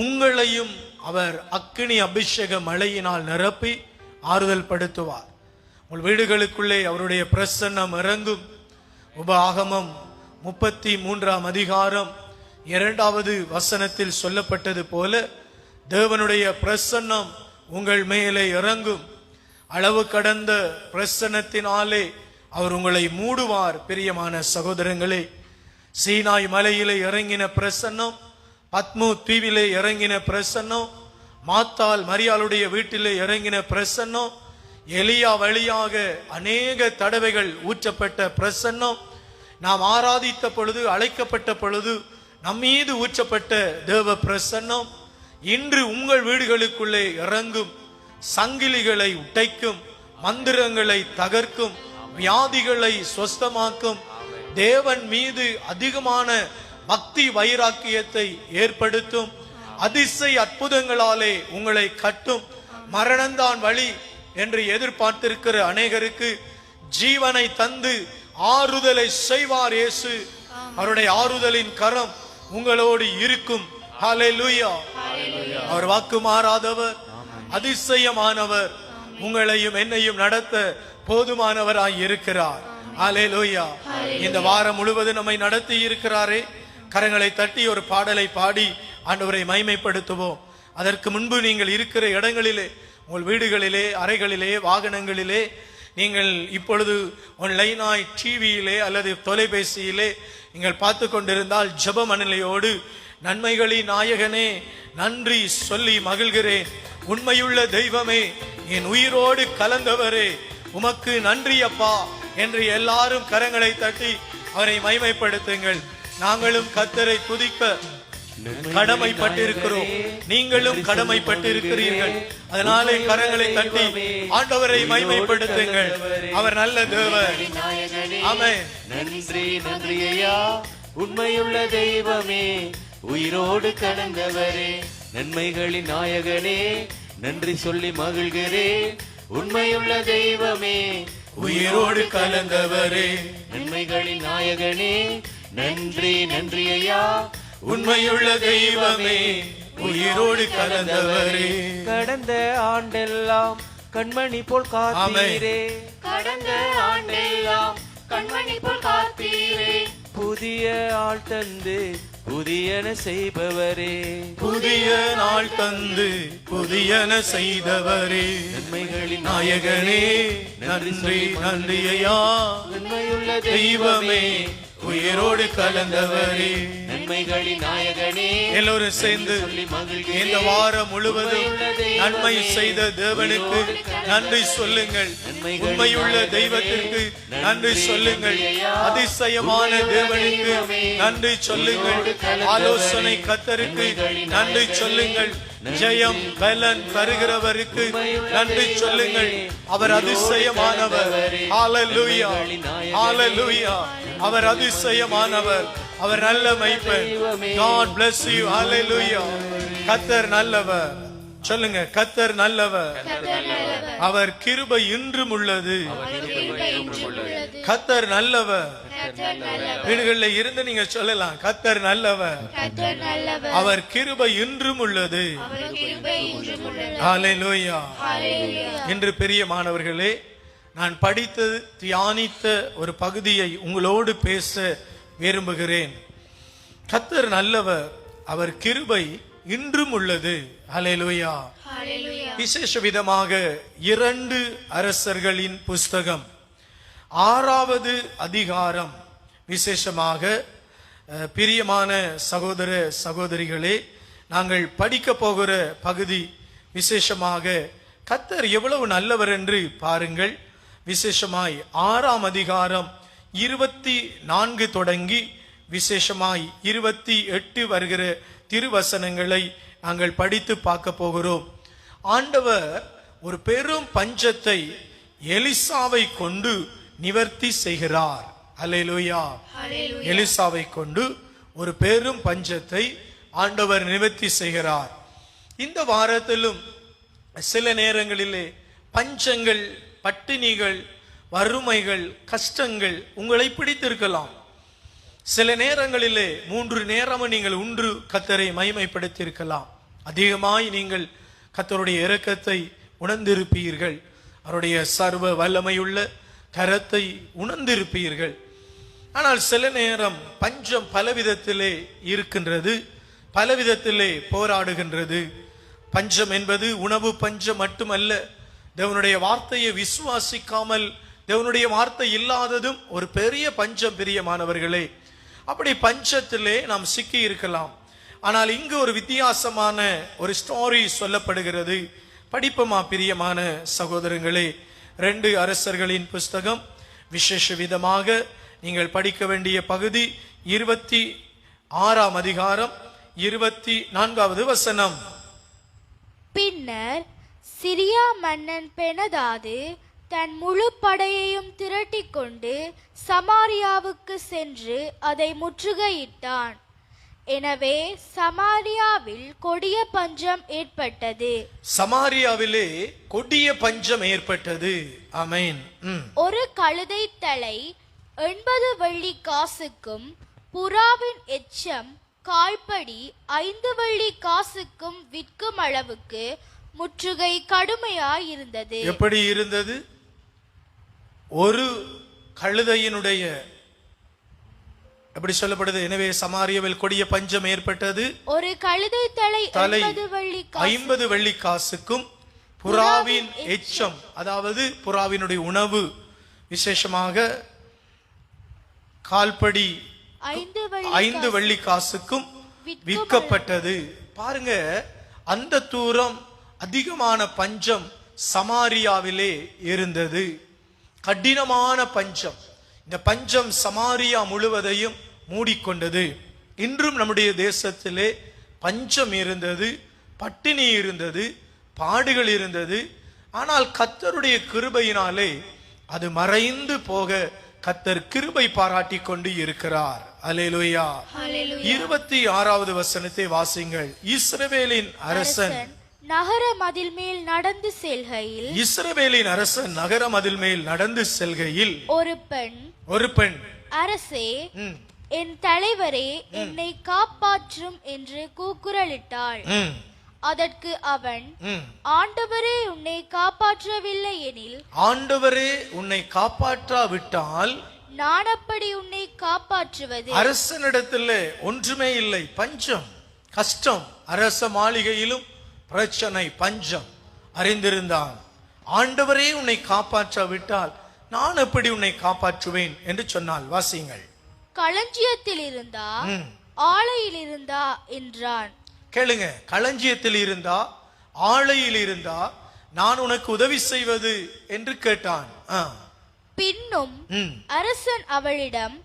உங்களையும் அவர் அக்கினி அபிஷேக மழையினால் நிரப்பி ஆறுதல் படுத்துவார். உங்கள் வீடுகளுக்குள்ளே அவருடைய பிரசன்னம் இறங்கும். உபாகமம் 33ஆம் அதிகாரம் 2வது வசனத்தில் சொல்லப்பட்டது போல தேவனுடைய பிரசன்னம் உங்கள் மேலே இறங்கும். அளவு கடந்த பிரசன்னத்தினாலே அவர் உங்களை மூடுவார். பிரியமான சகோதரங்களே, சீனாய் மலையிலே இறங்கின பிரசன்னம், பத்மு தீவிலே இறங்கின பிரசன்னம், மாத்தாள் மரியாளுடைய வீட்டிலே இறங்கின பிரசன்னம், எலியா வழியாக அநேக தடவைகள் ஊற்றப்பட்ட பிரசன்னம், நாம் ஆராதித்த பொழுது அழைக்கப்பட்ட பொழுது நம்மீது ஊற்றப்பட்ட தேவ பிரசன்னம் இன்று உங்கள் வீடுகளுக்குள்ளே இறங்கும். சங்கிலிகளை உடைக்கும், மந்திரங்களை தகர்க்கும், வியாதிகளை சொஸ்தமாக்கும். தேவன் மீது அதிகமான பக்தி வைராக்கியத்தை ஏற்படுத்தும். அதிசய அற்புதங்களாலே உங்களை கட்டும். மரணம்தான் வழி என்று எதிர்பார்த்திருக்கிற அநேகருக்கு ஜீவனை தந்து ஆறுதலை செய்வார் இயேசு. அவருடைய ஆறுதலின் கரம் உங்களோடு இருக்கும். ஹல்லேலூயா. அவர் வாக்கு மாறாதவர், அதிசயமானவர், உங்களையும் என்னையும் நடத்த போதுமானவராய் இருக்கிறார். ஹல்லேலூயா. இந்த வாரம் முழுவதும் நம்மை நடத்தி இருக்கிறாரே. கரங்களை தட்டி ஒரு பாடலை பாடி ஆண்டவரை மகிமைப்படுத்துவோம். அதற்கு முன்பு நீங்கள் இருக்கிற இடங்களிலே, உங்கள் வீடுகளிலே, அறைகளிலே, வாகனங்களிலே, நீங்கள் இப்பொழுது ஆன்லைனாய் டிவியிலே அல்லது தொலைபேசியிலே நீங்கள் பார்த்து கொண்டிருந்தால் ஜெப மணலையோடு நன்மைகளின் நாயகனே நன்றி சொல்லி மகிழ்கிறேன். உண்மையுள்ள தெய்வமே, என் உயிரோடு கலந்தவரே, உமக்கு நன்றி அப்பா என்று எல்லாரும் கரங்களை தட்டி அவரை மகிமைப்படுத்துங்கள். நாங்களும் கர்த்தரை துதிக்க கடமைப்பட்டிருக்கிறோம், நீங்களும் கடமைப்பட்டிருக்கிறீர்கள். அதனாலே கரங்களை தட்டி ஆண்டவரை மகிமைப்படுத்துங்கள். அவர் நல்ல தேவன். ஆமென். நன்றி நன்றி ஐயா, உண்மையுள்ள தெய்வமே, உயிரோடு கலந்தவரே, நன்மைகளின் நாயகனே, நன்றி சொல்லி மகிழ்கிறேன். உண்மையுள்ள தெய்வமே, உயிரோடு கலந்தவரே, நன்மைகளின் நாயகனே, நன்றி நன்றி ஐயா, உண்மையுள்ள தெய்வமே, உயிரோடு கலந்தவரே. கடந்த ஆண்டெல்லாம் கண்மணி போல் காத்தீரே, கடந்த ஆண்டெல்லாம் கண்மணி போல் காத்தீரே, புதிய ஆள் தந்து புதியன செய்பவரே, புதிய நாள் தந்து புதியன செய்தவரே, நன்மைகளின் நாயகனே நன்றி நன்றி ஐயா, நன்மையுள்ள தெய்வமே, உயிரோடு கலந்தவரே. நன்மைகளின் நாயகனே, எல்லோரும் சேர்ந்து சொல்லி மகிழ்கிறேன். இந்த வாரம் முழுவதும் நன்மை செய்த தேவனுக்கு நன்றி சொல்லுங்கள். உண்மையுள்ள தெய்வத்திற்கு நன்றி சொல்லுங்கள். அதிசயமான தேவனுக்கு நன்றி சொல்லுங்கள். ஆலோசனை கர்த்தருக்கு நன்றி சொல்லுங்கள். ஜெயம் பலன் தருகிறவருக்கு நன்றி சொல்லுங்கள். அவர் அதிசயமானவர். ஹல்லேலூயா, ஹல்லேலூயா. அவர் அதிசயமானவர். அவர் நல்ல மேய்ப்பன். God bless you. ஹல்லேலூயா. கர்த்தர் நல்லவர். சொல்லுங்க, கர்த்தர் நல்லவர். அவர் கிருபை இன்றும் உள்ளது. கர்த்தர் நல்லவர். வீடுகளில் இருந்து நீங்க சொல்லலாம், கர்த்தர் நல்லவர், அவர் கிருபை இன்றும் உள்ளது. ஹல்லேலூயா. இன்று பிரியமானவர்களே, நான் படித்து தியானித்த ஒரு பகுதியை உங்களோடு பேச விரும்புகிறேன். கர்த்தர் நல்லவர், அவர் கிருபை இன்றும் உள்ளது. ஹல்லேலூயா. விசேஷ விதமாக 2 அரசர்களின் புஸ்தகம் 6வது அதிகாரம், விசேஷமாக பிரியமான சகோதர சகோதரிகளே, நாங்கள் படிக்க போகிற பகுதி விசேஷமாக கர்த்தர் எவ்வளவு நல்லவர் என்று பாருங்கள். விசேஷமாய் 6ஆம் அதிகாரம் 24 தொடங்கி விசேஷமாய் 28 வருகிற திருவசனங்களை நாங்கள் படித்து பார்க்க போகிறோம். ஆண்டவர் ஒரு பெரும் பஞ்சத்தை எலிசாவை கொண்டு நிவர்த்தி செய்கிறார். அல்லேலூயா. எலிசாவை கொண்டு ஒரு பெரும் பஞ்சத்தை ஆண்டவர் நிவர்த்தி செய்கிறார். இந்த வாரத்திலும் சில நேரங்களிலே பஞ்சங்கள், பட்டினிகள், வறுமைகள், கஷ்டங்கள் உங்களை பிடித்திருக்கலாம். சில நேரங்களிலே 3 நேரமும் நீங்கள் உண்டு கர்த்தரை மகிமைப்படுத்தியிருக்கலாம். அதிகமாய் நீங்கள் கர்த்தருடைய இரக்கத்தை உணர்ந்திருப்பீர்கள். அவருடைய சர்வ வல்லமையுள்ள கரத்தை உணர்ந்திருப்பீர்கள். ஆனால் சில நேரம் பஞ்சம் பலவிதத்திலே இருக்கின்றது, பலவிதத்திலே போராடுகின்றது. பஞ்சம் என்பது உணவு பஞ்சம் மட்டுமல்ல, தேவனுடைய வார்த்தையை விசுவாசிக்காமல் தேவனுடைய வார்த்தை இல்லாததும் ஒரு பெரிய பஞ்சம். பிரியமானவர்களே, அப்படி பஞ்சத்திலே நாம் சிக்கி இருக்கலாம். ஆனால் இங்கு ஒரு வித்தியாசமான ஒரு ஸ்டோரி சொல்லப்படுகிறது. படிப்போமா பிரியமான சகோதரங்களே? 2 அரசர்களின் புஸ்தகம், விசேஷ விதமாக நீங்கள் படிக்க வேண்டிய பகுதி 26ஆம் அதிகாரம் 24வது வசனம். பின்னர் சிரியா மன்னன் பெனதாது தன் முழு படையையும் திரட்டிக் கொண்டு சமாரியாவுக்கு சென்று அதை முற்றுகையிட்டான். எனவே சமாரியாவில் கொடிய பஞ்சம் ஏற்பட்டது. சமாரியாவிலே கொடிய பஞ்சம் ஏற்பட்டது. ஆமென். ஒரு கழுதை தலை 80 வெள்ளி காசுக்கும் புறாவின் எச்சம் கால்படி 5 வெள்ளி காசுக்கும் விற்கும் அளவுக்கு முற்றுகை கடுமையாய் இருந்தது. எப்படி இருந்தது? ஒரு கழுதையினுடைய எப்படி சொல்லப்படுது? எனவே சமாரியாவில் கொடிய பஞ்சம் ஏற்பட்டது. ஒரு கழுதை தலை 50 வெள்ளி காசுக்கும் புறாவின் எச்சம், அதாவது புறாவினுடைய உணவு, விசேஷமாக கால்படி 5 வெள்ளி காசுக்கும் விற்கப்பட்டது. பாருங்க, அந்த தூரம் அதிகமான பஞ்சம் சமாரியாவிலே இருந்தது. கடினமான பஞ்சம். இந்த பஞ்சம் சமாரியா முழுவதையும் மூடிக்கொண்டது. இன்றும் நம்முடைய தேசத்திலே பஞ்சம் இருந்தது, பட்டினி இருந்தது, பாடுகள் இருந்தது. ஆனால் கர்த்தருடைய கிருபையினாலே அது மறைந்து போக கர்த்தர் கிருபை பாராட்டி கொண்டு இருக்கிறார். அல்லேலூயா. 26வது வசனத்தை வாசிங்கள். இஸ்ரவேலின் அரசன் நகர மதில் மேல் நடந்து செல்கையில், இஸ்ரவேலின் அரசன் நகர மதில் மேல் நடந்து செல்கையில் ஒரு பெண் அரசே, என் தலைவரே, என்னை காப்பாற்றும் என்று கூக்குரலிட்டாள். அதற்கு அவன், ஆண்டவரே உன்னை காப்பாற்றவில்லை எனில், ஆண்டவரே உன்னை காப்பாற்றாவிட்டால் நான் அப்படி உன்னை காப்பாற்றுவது. அரசனிடத்தில் ஒன்றுமே இல்லை, பஞ்சம், கஷ்டம். அரச மாளிகையிலும் பிரச்சனை, பஞ்சம். அறிந்திருந்தான். ஆண்டவரே உன்னை காப்பாற்றாவிட்டால் நான் எப்படி உன்னை காப்பாற்றுவேன் என்று சொன்னால். வாசியுங்கள். களஞ்சியத்தில் இருந்தா ஆலையில் இருந்தா என்றான். கேளுங்க, களஞ்சியத்தில் இருந்தா ஆலையில் இருந்தா நான் உனக்கு உதவி செய்வது என்று கேட்டான். பின்னும் அரசன் அவளிடம்,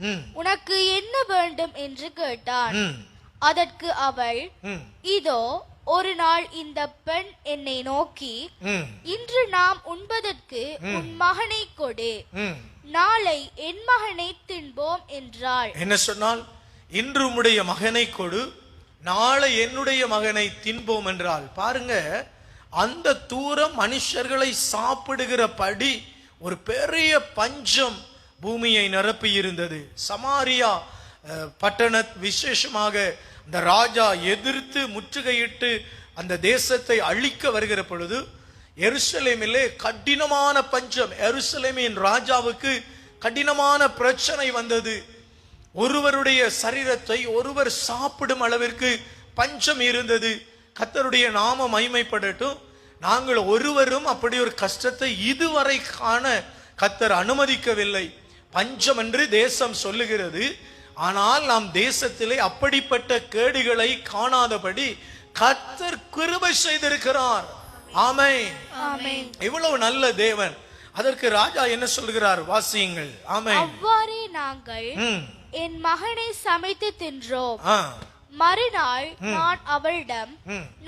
உனக்கு என்ன வேண்டும் என்று கேட்டான். அதற்கு அவள், இதோ ஒரு நாள் இந்த பெண் என்னை நோக்கி, இன்று நாம் உண்பதற்கு உன் மகனை கொடு, நாளை என் மகனை தின்போம் என்றாள். என்ன சொன்னால்? இன்று உம்முடைய மகனை கொடு, நாளை என்னுடைய மகனை தின்போம் என்றாள். பாருங்க, அந்த தூரம் மனுஷர்களை சாப்பிடுகிறபடி ஒரு பெரிய பஞ்சம் பூமியை நிரப்பி இருந்தது. சமாரியா பட்டண விசேஷமாக இந்த ராஜா எதிர்த்து முற்றுகையிட்டு அந்த தேசத்தை அழிக்க வருகிற பொழுது எருசலேமிலே கடினமான பஞ்சம். எருசலேமின் ராஜாவுக்கு கடினமான பிரச்சனை வந்தது. ஒருவருடைய சரீரத்தை ஒருவர் சாப்பிடும் அளவிற்கு பஞ்சம் இருந்தது. கர்த்தருடைய நாம மகிமைப்படட்டும். நாங்கள் ஒருவரும் அப்படி ஒரு கஷ்டத்தை இதுவரை காண கர்த்தர் அனுமதிக்கவில்லை. பஞ்சம் என்று தேசம் சொல்லுகிறது. ஆனால் நாம் தேசத்திலே அப்படிப்பட்ட கேடுகளை காணாதபடி கர்த்தர் கிருபை செய்திருக்கிறார். ஆமென். இவ்வளவு நல்ல தேவன். அதற்கு ராஜா என்ன சொல்கிறார்? வாசியுங்கள். ஆமென். அவ்வாறே நாங்கள் என் மகனை சமைத்து தின்றோம். மறுநாள் நான் அவளிடம்,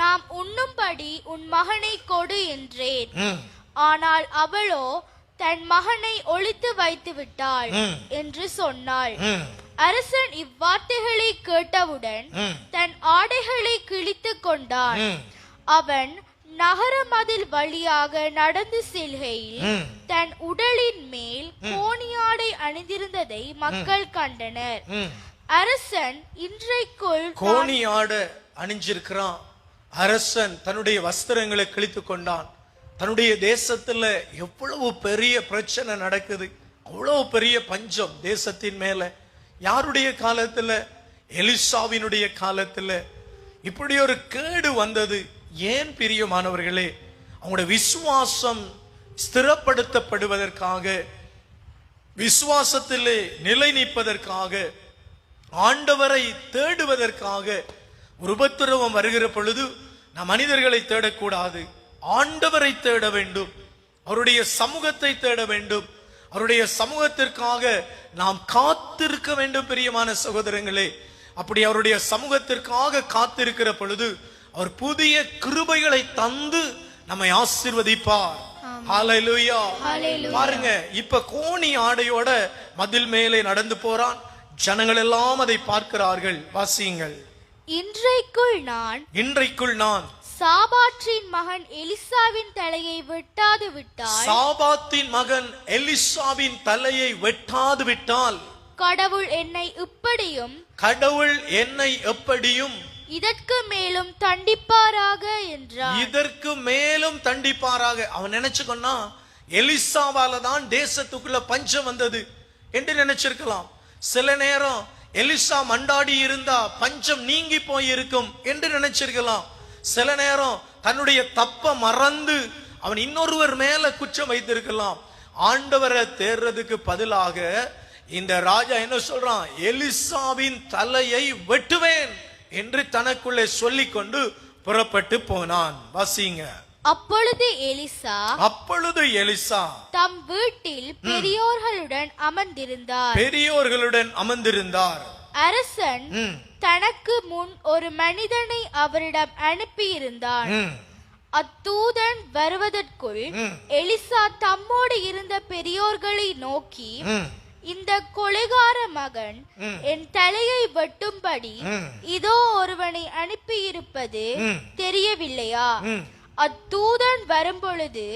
நாம் உண்ணும்படி உன் மகனை கொடு என்றேன். ஆனால் அவளோ தன் மகனை ஒளித்து வைத்து விட்டாள் என்று சொன்னாள். அரசன் இவ்வார்த்தைகளை கேட்டவுடன் தன் ஆடைகளை கிழித்துக் கொண்டான். அவன் நகர மதில் வழியாக நடந்து செல்கையில் தன் உடலின் மேல் கோணியாடை அணிந்திருந்ததை மக்கள் கண்டனர். அரசன் இன்றைக்குள் கோணியாடை அணிஞ்சிருக்கிறான். அரசன் தன்னுடைய வஸ்திரங்களை கிழித்துக் கொண்டான். தன்னுடைய தேசத்துல எவ்வளவு பெரிய பிரச்சனை நடக்குது, அவ்வளவு பெரிய பஞ்சம் தேசத்தின் மேல. யாருடைய காலத்துல? எலிசாவினுடைய காலத்துல இப்படி ஒரு கேடு வந்தது. ஏன் பிரியமானவர்களே? அவங்களுடைய விசுவாசம் ஸ்திரப்படுத்தப்படுவதற்காக, விசுவாசத்திலே நிலை நிற்பதற்காக, ஆண்டவரை தேடுவதற்காக. ஒரு உபத்திரவம் வருகிற பொழுது நாம் மனிதர்களை தேடக்கூடாது, ஆண்டவரை தேட வேண்டும், அவருடைய சமூகத்தை தேட வேண்டும், அவருடைய சமூகத்திற்காக நாம் காத்திருக்க வேண்டும். பிரியமான சகோதரங்களே, அப்படி அவருடைய சமூகத்திற்காக காத்திருக்கிற பொழுது அவர் புதிய கிருபைகளை தந்து நம்மை ஆசீர்வதிப்பார். ஹல்லேலூயா. பாருங்க, இப்ப கோணி ஆடையோட மதில் மேலே நடந்து போறான். ஜனங்கள் எல்லாம் அதை பார்க்கிறார்கள். வாசியுங்கள். இன்றைக்குள் நான் சாபாத்தின் மகன் எலிசாவின் தலையை வெட்டாது விட்டால், சாபாத்தின் மகன் எலிசாவின் தலையை வெட்டாது விட்டால், கடவுள் என்னை எப்படியும் இதற்கு மேலும் தண்டிப்பாராக என்றார். இதற்கு மேலும் தண்டிப்பாராக. அவன் நினைச்சுக்கொன்னா எலிசாவால தான் தேசத்துக்குள்ள பஞ்சம் வந்தது என்று நினைச்சிருக்கலாம். சில நேரம் எலிசா மண்டாடி இருந்தா பஞ்சம் நீங்கி போயிருக்கும் என்று நினைச்சிருக்கலாம். சில நேரம் தன்னுடைய தப்ப மறந்து அவன் இன்னொருவர் மேல குற்றம் வைத்திருக்கலாம். ஆண்டவரை தேர்றதுக்கு பதிலாக இந்த ராஜா என்ன சொல்றான்? எலிசாவின் தலையை வெட்டுவேன் என்று தனக்குள்ளே சொல்லிக் கொண்டு புறப்பட்டு போனான். வாசிங்க. அப்பொழுது எலிசா தம் வீட்டில் பெரியோர்களுடன் அமர்ந்திருந்தார். அரசன் தனக்கு முன் ஒரு மனிதனை அவரிடம் அனுப்பியிருந்தான். அத்தூதன் வருவதற்குள் எலிசா தம்மோடு இருந்த பெரியோர்களை நோக்கி, இந்த கொலைகார மகன் என் தலையை வெட்டும்படி இதோ ஒருவனை அனுப்பியிருப்பது தெரியவில்லையா? அத்தூதன் வரும்பொழுது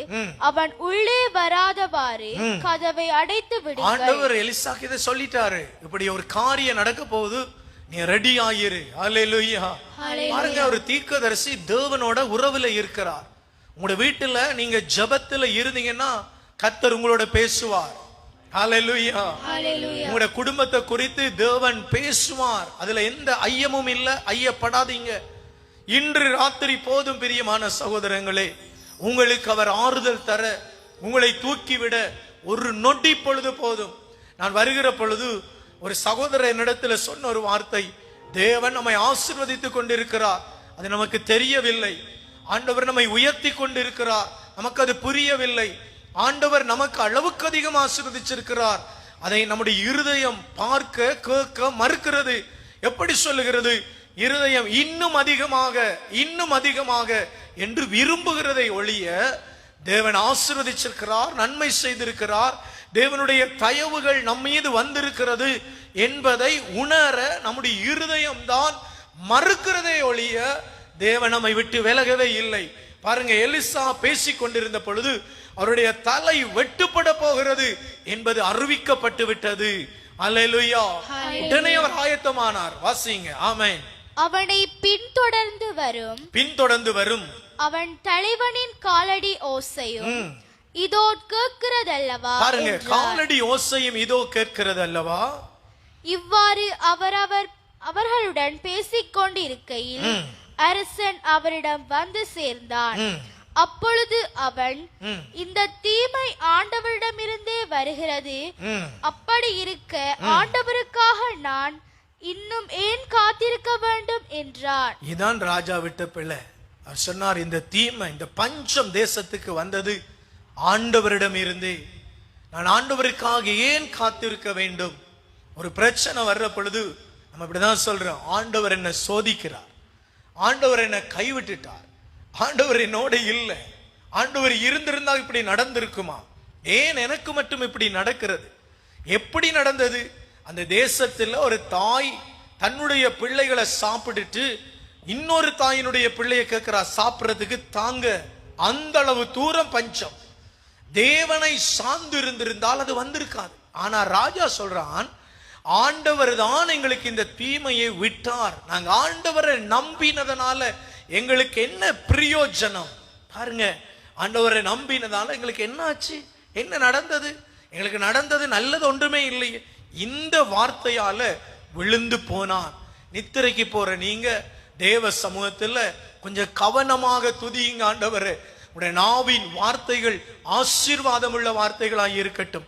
அவன் உள்ளே வராதவாறு கதவை அடைத்து விடுங்கள். ஆண்டவர் எலிசாக்கு இதை சொல்லிட்டாரு. இப்படி ஒரு காரியம் நடக்க போகுது, நீ ரெடி ஆயிரு. ஹல்லேலூயா. பாருங்க, ஒரு தீர்க்கதரிசி தேவனோட உறவுல இருக்கிறார். உங்களோட வீட்டுல நீங்க ஜெபத்துல இருந்தீங்கன்னா கர்த்தர் உங்களோட பேசுவார். ஹல்லேலூயா. உங்களோட குடும்பத்தை குறித்து தேவன் பேசுவார். அதுல எந்த ஐயமும் இல்ல. ஐயப்படாதீங்க. இன்று ராத்திரி போதும் பிரியமான சகோதரங்களே, உங்களுக்கு அவர் ஆறுதல் தர, உங்களை தூக்கிவிட ஒரு நொடி பொழுது போதும். நான் வருகிற பொழுது ஒரு சகோதரர் என்னிடத்துல சொன்ன ஒரு வார்த்தை, தேவன் நம்மை ஆசீர்வதித்துக் கொண்டிருக்கிறார், அது நமக்கு தெரியவில்லை. ஆண்டவர் நம்மை உயர்த்தி கொண்டிருக்கிறார், நமக்கு அது புரியவில்லை. ஆண்டவர் நமக்கு அளவுக்கு அதிகம் ஆசீர்வதிச்சிருக்கிறார், அதை நம்முடைய இருதயம் பார்க்க கேட்க மறுக்கிறது. எப்படி சொல்லுகிறது? இருதயம் இன்னும் அதிகமாக என்று விரும்புகிறதை ஒழிய, தேவன் ஆசீர்வதிச்சிருக்கிறார், நன்மை செய்திருக்கிறார், தேவனுடைய தயவுகள் நம் மீது வந்திருக்கிறது என்பதை உணர நம்முடைய இருதயம் தான் மறுக்கிறதை ஒழிய தேவன் நம்மை விட்டு விலகவே இல்லை. பாருங்க, எலிசா பேசிக் கொண்டிருந்த பொழுது அவருடைய தலை வெட்டுப்பட போகிறது என்பது அறிவிக்கப்பட்டு விட்டது. அல்லேலூயா. உடனே அவர் ஆயத்தமானார். வாசிங்க. ஆமென். அவனை பின்தொடர்ந்து வரும் அவன் தலைவனின் காலடி ஓசையும் இதோ கேட்கிறதல்லவா? பாருங்க, காலடி ஓசையும் இதோ கேட்கிறதல்லவா? இவ்வாறு அவர்களுடன் பேசிக் கொண்டிருக்கையில் அரசன் அவரிடம் வந்து சேர்ந்தான். அப்பொழுது அவன், இந்த தீமை ஆண்டவரிடமிருந்தே வருகிறது, அப்படி இருக்க ஆண்டவருக்காக நான் இன்னும் ஏன் காத்திருக்க வேண்டும் என்றார். இதான் ராஜா விட்ட பிள்ளை. அவர் சொன்னார், இந்த தீமை, இந்த பஞ்சம் தேசத்துக்கு வந்தது ஆண்டவரிடம் இருந்தே. நான் ஆண்டவருக்காக ஏன் காத்திருக்க வேண்டும்? ஒரு பிரச்சனை வர்ற பொழுது நம்ம இப்படிதான் சொல்றோம், ஆண்டவர் என்ன சோதிக்கிறார், ஆண்டவர் என்ன கைவிட்டுட்டார், ஆண்டவர் என்னோட இல்லை, ஆண்டவர் இருந்திருந்தா இப்படி நடந்திருக்குமா, ஏன் எனக்கு மட்டும் இப்படி நடக்கிறது? எப்படி நடந்தது? அந்த தேசத்துல ஒரு தாய் தன்னுடைய பிள்ளைகளை சாப்பிட்டுட்டு இன்னொரு தாயினுடைய பிள்ளையை கேட்கிறா சாப்பிட்றதுக்கு தாங்க. அந்த அளவு தூரம் பஞ்சம். தேவனை சார்ந்து இருந்திருந்தால் அது வந்திருக்காது. ஆனா ராஜா சொல்றான், ஆண்டவர் தான் எங்களுக்கு இந்த தீமையை விட்டார், நாங்க ஆண்டவரை நம்பினதனால எங்களுக்கு என்ன பிரயோஜனம்? பாருங்க, ஆண்டவரை நம்பினதால எங்களுக்கு என்ன ஆச்சு? என்ன நடந்தது? எங்களுக்கு நடந்தது நல்லது ஒன்றுமே இல்லையே. இந்த வார்த்தையால விழுந்து போனான். நித்திரைக்கு போற நீங்க தேவ சமூகத்துல கொஞ்சம் கவனமாக துதியுங்க. ஆண்டவரே, உடைய நாவின் வார்த்தைகள் ஆசீர்வாதம் உள்ள வார்த்தைகளாய் இருக்கட்டும்.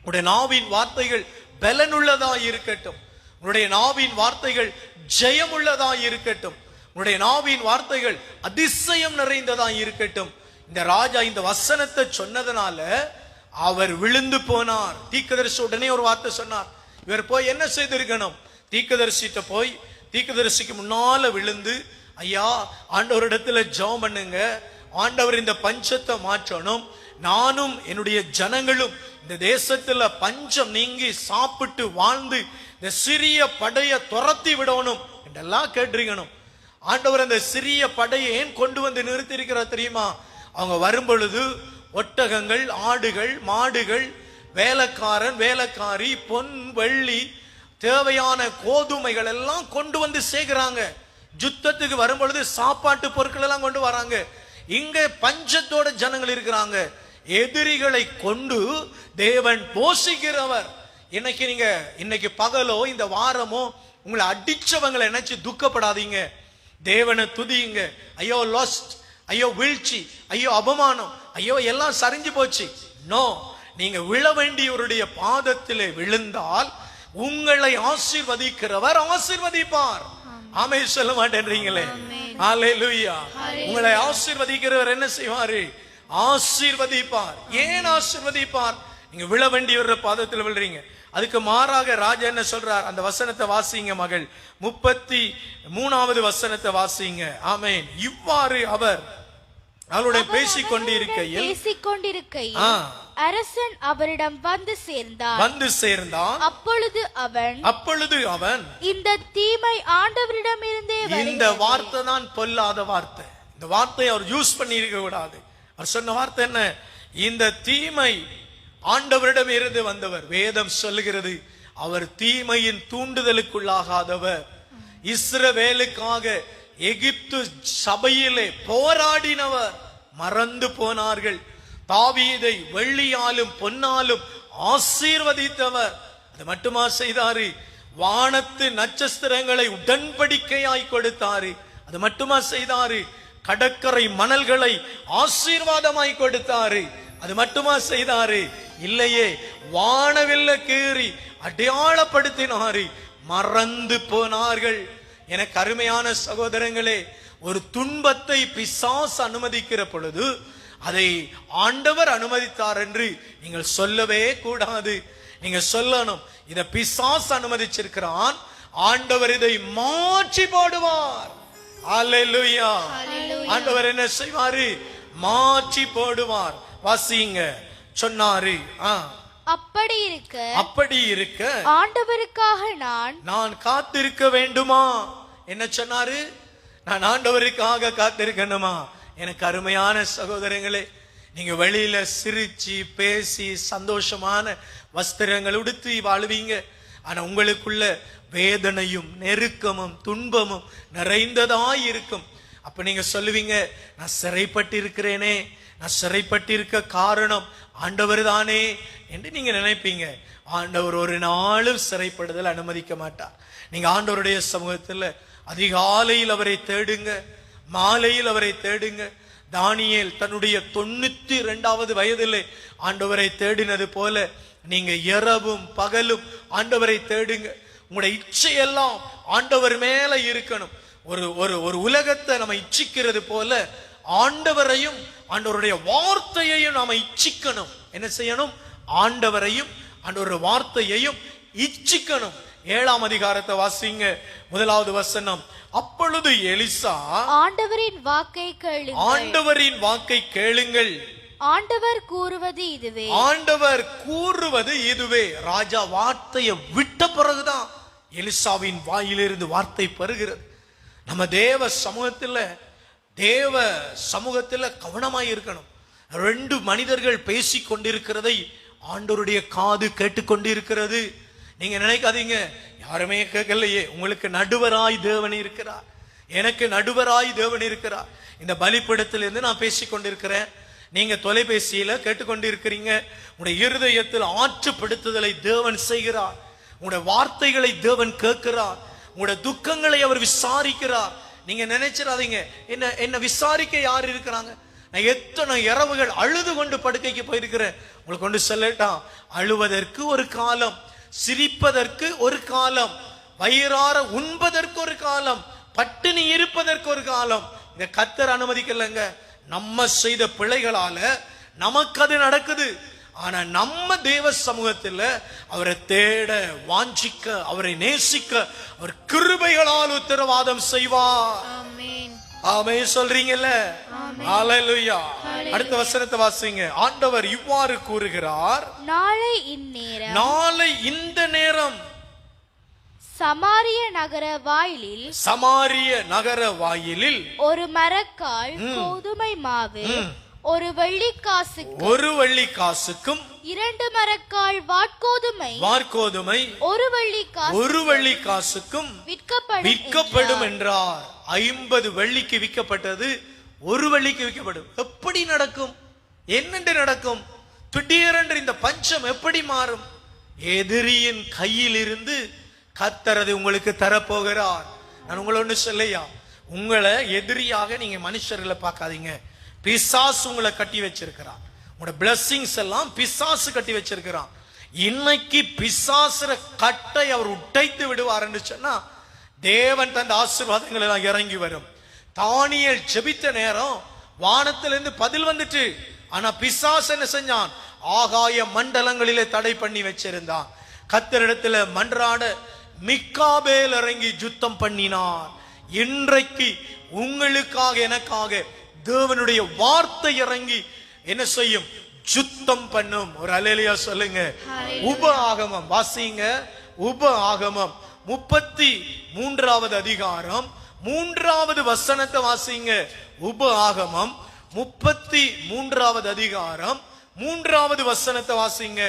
உடைய நாவின் வார்த்தைகள் பலனுள்ளதாய் இருக்கட்டும். உடைய நாவின் வார்த்தைகள் ஜெயமுள்ளதாய் இருக்கட்டும். உடைய நாவின் வார்த்தைகள் அதிசயம் நிறைந்ததாய் இருக்கட்டும். இந்த ராஜா இந்த வசனத்தை சொன்னதுனால அவர் விழுந்து போனார். தீர்க்கதரிசி உடனே ஒரு வார்த்தை சொன்னார். இவர் போய் என்ன செய்திருக்கணும்? தீர்க்கதரிசிட்ட போய் தீர்க்கதரிசிக்கு முன்னால விழுந்து, ஐயா, ஆண்டவரிடத்துல ஜெபம் பண்ணுங்க, ஆண்டவர் இந்த பஞ்சத்தை மாற்றணும், நானும் என்னுடைய ஜனங்களும் இந்த தேசத்துல பஞ்சம் நீங்கி சாப்பிட்டு வாழ்ந்து இந்த சிறிய படையை துரத்தி விடணும் என்றெல்லாம் கேட்டிருக்கணும். ஆண்டவர் அந்த சிறிய படையை ஏன் கொண்டு வந்து நிறுத்தி இருக்கிறார் தெரியுமா? அவங்க வரும் பொழுது ஒட்டகங்கள், ஆடுகள், மாடுகள், வேலைக்காரன், வேலைக்காரி, பொன், வெள்ளி, தேவையான கோதுமைகள் எல்லாம் கொண்டு வந்து சேர்க்கிறாங்க. யுத்தத்துக்கு வரும் பொழுது சாப்பாட்டு பொருட்கள் எல்லாம் கொண்டு வராங்க. இங்க பஞ்சத்தோட ஜனங்கள் இருக்கிறாங்க. எதிரிகளை கொண்டு தேவன் போஷிக்கிறவர். இன்னைக்கு பகலோ இந்த வாரமோ உங்களை அடிச்சவங்களை நினைச்சு துக்கப்படாதீங்க. தேவனை துதியுங்க. ஐயோ லாஸ்ட், ஐயோ வீழ்ச்சி, ஐயோ அவமானம், ஐயோ எல்லாம் சரிஞ்சு போச்சு. நோ, நீங்க விழ வேண்டியவருடைய பாதத்திலே விழுந்தால் உங்களை ஆசீர்வதிக்கிறவர் ஆசீர்வதிப்பார். ஆமென் சொல்ல மாட்டேன்றீங்களே? ஹல்லேலூயா. உங்களை ஆசீர்வதிக்கிறவர் என்ன செய்வாரு? ஆசீர்வதிப்பார். ஏன் ஆசீர்வதிப்பார்? நீங்க விழ வேண்டியவருடைய பாதத்தில் விழுறீங்க. அதுக்கு மாறாக ராஜா என்ன சொல்றார்? அந்த வசனத்தை வாசிங்க மகள், 33வது வசனத்தை வாசிங்க. ஆமென். இவ்வாறு அவர் அவளுடைய பேசிக் கொண்டிருக்கையில் அரசன் அவரிடம் வந்து சேர்ந்தான். அப்பொழுது அவன் இந்த தீமை ஆண்டவரிடமிருந்தே வருகிறது. இந்த வார்த்தை தான் பொல்லாத வார்த்தை. இந்த வார்த்தையை அவர் யூஸ் பண்ணி இருக்க கூடாது. அவர் சொன்ன வார்த்தை என்ன? இந்த தீமை ஆண்டவரிடம் இருந்து வந்தவர். வேதம் சொல்லுகிறது, அவர் தீமையின் தூண்டுதலுக்குள்ளாகாதவர். இஸ்ரவேலுக்காக எகிப்து சபையிலே போராடினவர். மறந்து போனார்கள். தாவீதை வெள்ளியாலும் பொன்னாலும் ஆசீர்வதித்தவர். அது மட்டுமா செய்தாரு? வானத்து நட்சத்திரங்களை உடன்படிக்கையாய் கொடுத்தாரு. அது மட்டுமா செய்தாரு? கடற்கரை மணல்களை ஆசீர்வாதமாய் கொடுத்தாரு. அது மட்டுமா செய்தாரு? இல்லையே, வானவில்ல கீறி அடையாளப்படுத்தினாரு. மறந்து போனார்கள். எனக்கு அருமையான சகோதரங்களே, ஒரு துன்பத்தை பிசாசு அனுமதிக்கிற பொழுது அதை ஆண்டவர் அனுமதித்தார் என்று நீங்கள் சொல்லவே கூடாது. நீங்க சொல்லணும், இத பிசாசு அனுமதிச்சிருக்கிறான், ஆண்டவர் இதை மாற்றி போடுவார். அல்லேலூயா. ஆண்டவர் என்ன செய்வாரு? மாற்றி போடுவார். வாசிங்க. சொன்னாரு, அப்படி இருக்க ஆண்டவருக்காக நான் காத்திருக்க வேண்டுமா? என்ன சொன்னாரு? நான் ஆண்டவருக்காக காத்திருக்கணுமா? எனக்கு அருமையான சகோதரங்களே, நீங்க வெளியில சிரிச்சு பேசி சந்தோஷமான வஸ்திரங்கள் உடுத்தி வாழ்வீங்க. ஆனா உங்களுக்குள்ள வேதனையும் நெருக்கமும் துன்பமும் நிறைந்ததாய் இருக்கும். அப்ப நீங்க சொல்லுவீங்க, நான் சிறைப்பட்டு இருக்கிறேனே, நான் சிறைப்பட்டிருக்க காரணம் ஆண்டவர் தானே என்று நீங்க நினைப்பீங்க. ஆண்டவர் ஒரு நாளும் சிறைப்படுதல் அனுமதிக்க மாட்டார். நீங்க ஆண்டவருடைய சமூகத்தில் அதிகாலையில் அவரை தேடுங்க, மாலையில் அவரை தேடுங்க. தானியேல் தன்னுடைய 92வது வயதிலே ஆண்டவரை தேடினது போல நீங்க இரவும் பகலும் ஆண்டவரை தேடுங்க. உங்களுடைய இச்சையெல்லாம் ஆண்டவர் மேல இருக்கணும். ஒரு உலகத்தை நம்ம இச்சிக்கிறது போல ஆண்டவரையும் ஆண்டவருடைய வார்த்தையையும் நாம இச்சிக்கணும். என்ன செய்யணும்? ஆண்டவரையும் ஆண்டவருடைய வார்த்தையையும் இச்சிக்கணும். 7ஆம் அதிகாரத்தை வாசிங்க, 1வது வசனம். அப்பொழுது எலிசா ஆண்டவரின் வாக்கை கேளுங்கள், ஆண்டவர் கூறுவது இதுவே. ராஜா வார்த்தையை விட்ட பிறகுதான் எலிசாவின் வாயிலிருந்து வார்த்தை பெறுகிறது. நம்ம தேவ சமூகத்தில் கவனமாய் இருக்கணும். 2 மனிதர்கள் பேசிக் கொண்டிருக்கிறதை ஆண்டவருடைய காது கேட்டுக்கொண்டிருக்கிறது. நீங்க நினைக்காதீங்க, யாருமே கேட்கலையே. உங்களுக்கு நடுவராய் தேவன் இருக்கிறார், எனக்கு நடுவராய் தேவன் இருக்கிறார். இந்த பலிபீடத்திலிருந்து நான் பேசிக் கொண்டிருக்கிறேன், நீங்க தொலைபேசியில கேட்டுக்கொண்டு இருக்கிறீங்க. உங்களுடைய இருதயத்தில் ஆற்றுப்படுத்துதலை தேவன் செய்கிறார். உங்களுடைய வார்த்தைகளை தேவன் கேட்கிறார். உங்களுடைய துக்கங்களை அவர் விசாரிக்கிறார். நீங்க நினைச்சிடாதீங்க, என்ன விசாரிக்க யார் இருக்கிறாங்க? நான் எத்தனை இரவுகள் அழுது கொண்டு படுக்கைக்கு போயிருக்கிறேன். உங்களுக்கு கொண்டு சொல்லட்டான், அழுவதற்கு ஒரு காலம், சிரிப்பதற்கு ஒரு காலம், வயிறார உண்பதற்கு ஒரு காலம், பட்டினி இருப்பதற்கு ஒரு காலம். இந்த கர்த்தர் அனுமதிக்கலங்க. நம்ம செய்த பிழைகளால நமக்கு அது நடக்குது. ஆனா நம்ம தேவ சமூகத்தில் அவரை தேட, வாஞ்சிக்க, அவரை நேசிக்க அவர் கிருபைகளால் உத்தரவாதம் செய்வார். ஆமென் சொல்றீங்கல்ல? ஹalleluya. அடுத்த வசனத்தை வாசிங்க. ஆண்டவர் இவ்வாறு கூறுகிறார், நாளை இந்த நேரம் சமாரிய நகர வாயிலில் ஒரு மரக்கால் கோதுமை மாவு ஒரு வெள்ளிக்காசுக்கும் 2 மரக்கால் வாற்கோதுமை ஒரு வெள்ளிக்காசுக்கும் விற்கப்படும் என்றார். 50 வெள்ளிக்கு விற்கப்பட்டது 1 வெள்ளிக்கு விற்கப்படும். எப்படி நடக்கும்? என்னென்று நடக்கும்? திடீரென்று இந்த பஞ்சம் எப்படி மாறும்? எதிரியின் கையில் இருந்து கர்த்தர் அதை உங்களுக்கு தரப்போகிறார். நான் உங்களை ஒண்ணு சொல்லையா, உங்களை எதிரியாக நீங்க மனுஷர்களை பார்க்காதீங்க. பிசாசு உங்களை கட்டி வச்சிருக்கிறான். உங்களோட பிளஸிங்ஸ் எல்லாம் பிசாசு கட்டி வச்சிருக்கிறான். இன்னைக்கு பிசாசுற கட்டை அவர் உடைத்து விடுவார் சொன்னா தேவன் தந்த ஆசீர்வாதங்கள் எல்லாம் இறங்கி வரும். தானியேல் ஜெபித்த நேரம் வானத்திலிருந்து பதில் வந்துட்டு, ஆனா பிசாசு என்ன செஞ்சான்? ஆகாய மண்டலங்களிலே தடை பண்ணி வச்சிருந்தான். கர்த்தரிடத்துல மன்றாட மிக்காபேல் இறங்கி யுத்தம் பண்ணினார். இன்றைக்கு உங்களுக்காக எனக்காக தேவனுடைய வார்த்தை இறங்கி என்ன செய்யும்? யுத்தம் பண்ணும். ஒரு அல்லேலூயா சொல்லுங்க. உபாகமம் வாசிங்க. உபாகமம் 33வது அதிகாரம் 3வது வசனத்தை வாசிங்க. உபாகமம் 33வது அதிகாரம் 3வது வசனத்தை வாசிங்க.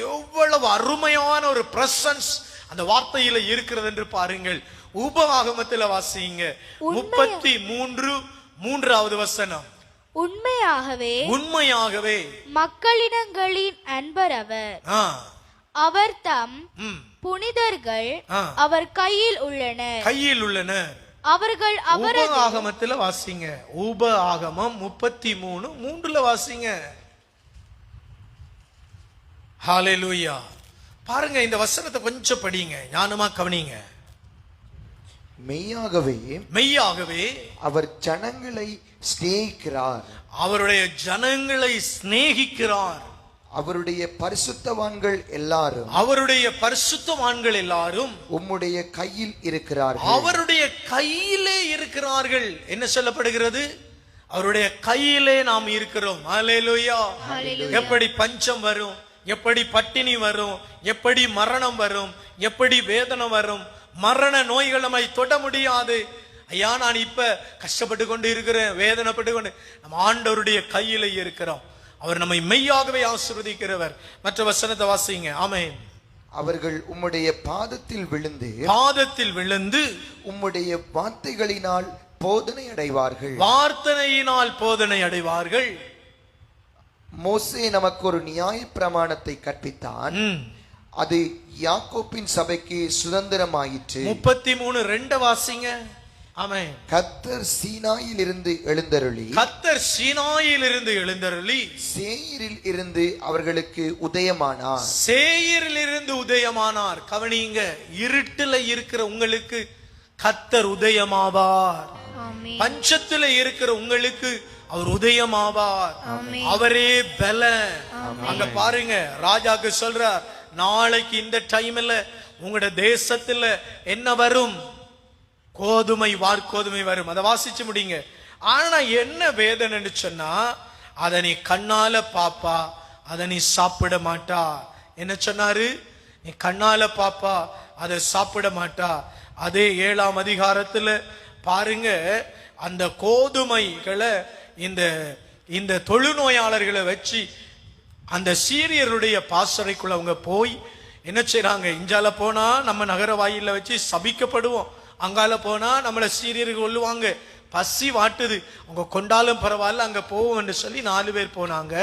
எவ்வளவு அருமையான ஒரு பிரசன்ஸ் அந்த வார்த்தையில இருக்கிறது என்று பாருங்கள். உபாகமத்தில் வாசிங்க. 33வது வசனம். உண்மையாகவே மக்களினங்களின் அன்பர் அவர் தம் புனிதர்கள் அவர் கையில் உள்ளனர். அவர்கள் உபாகமத்தில் வாசிங்க. உபாகமம் 33:3 வாசிங்க. ஹalleluya. பாருங்க, இந்த வசனத்தை கொஞ்சம் படிங்க, ஞானமா கவனிங்க. மெய்யாகவே அவர் ஜனங்களை சிநேகிக்கிறார். அவருடைய ஜனங்களை சிநேகிக்கிறார். அவருடைய பரிசுத்தவான்கள் எல்லாரும் உம்முடைய கையில் இருக்கிறார்கள். அவருடைய கையிலே இருக்கிறார்கள். என்ன சொல்லப்படுகிறது? அவருடைய கையிலே நாம் இருக்கிறோம். ஹalleluya. எப்படி பஞ்சம் வரும், எப்படி பட்டினி வரும், எப்படி மரணம் வரும், எப்படி வேதனை வரும், மரண நோய்கள் நம்மை தொட முடியாது. ஐயா, நான் இப்ப கஷ்டப்பட்டு கொண்டு இருக்கிறேன், வேதனைப்பட்டு கொண்டு, நம்ம ஆண்டவருடைய கையில இருக்கிறோம். அவர் நம்மை மெய்யாகவே ஆசீர்வதிக்கிறவர். மற்ற வசனத்தை வாசிங்க. ஆமென். அவர்கள் உம்முடைய பாதத்தில் விழுந்து உம்முடைய வார்த்தைகளினால் போதனை அடைவார்கள். மோசே நமக்கு ஒரு நியாய பிரமாணத்தை கற்பித்தான். அது யாக்கோப்பின் சபைக்கு சுதந்திரமாயிற்று. 33:2 வாசிங்க. ஆமென். கர்த்தர் சீனாயில் இருந்து எழுந்தருளி சேயீரில் இருந்து அவர்களுக்கு உதயமானார். கவனிங்க, இருட்டில் இருக்கிற உங்களுக்கு கர்த்தர் உதயமாவார். பஞ்சத்தில் இருக்கிற உங்களுக்கு அவர் உதயமாவார். அவரே பல. அங்க பாருங்க, ராஜாக்கு சொல்றார், நாளைக்கு இந்த டைம்ல உங்களோட தேசத்துல என்ன வரும்? கோதுமை, வாற்கோதுமை வரும். அதை வாசிச்சு முடிங்க. ஆனா என்ன வேதனைன்னு சொன்னா, அதை நீ கண்ணால பாப்பா, அதை நீ சாப்பிட மாட்டா. என்ன சொன்னாரு? நீ கண்ணால பாப்பா, அதை சாப்பிட மாட்டா. அதே 7ஆம் அதிகாரத்துல பாருங்க, அந்த கோதுமைகளை இந்த தொழுநோயாளர்களை வச்சு அந்த சீரியருடைய பாசறைக்குள்ள அவங்க போய் என்ன செய்யறாங்க? இஞ்சால போனா நம்ம நகர வாயில வச்சு சபிக்கப்படுவோம், அங்கால போனா நம்மள சீரியர்கள் கொல்லுவாங்க. பசி வாட்டுது, அவங்க கொண்டாலும் பரவாயில்ல அங்க போவோம் என்று சொல்லி 4 பேர் போனாங்க.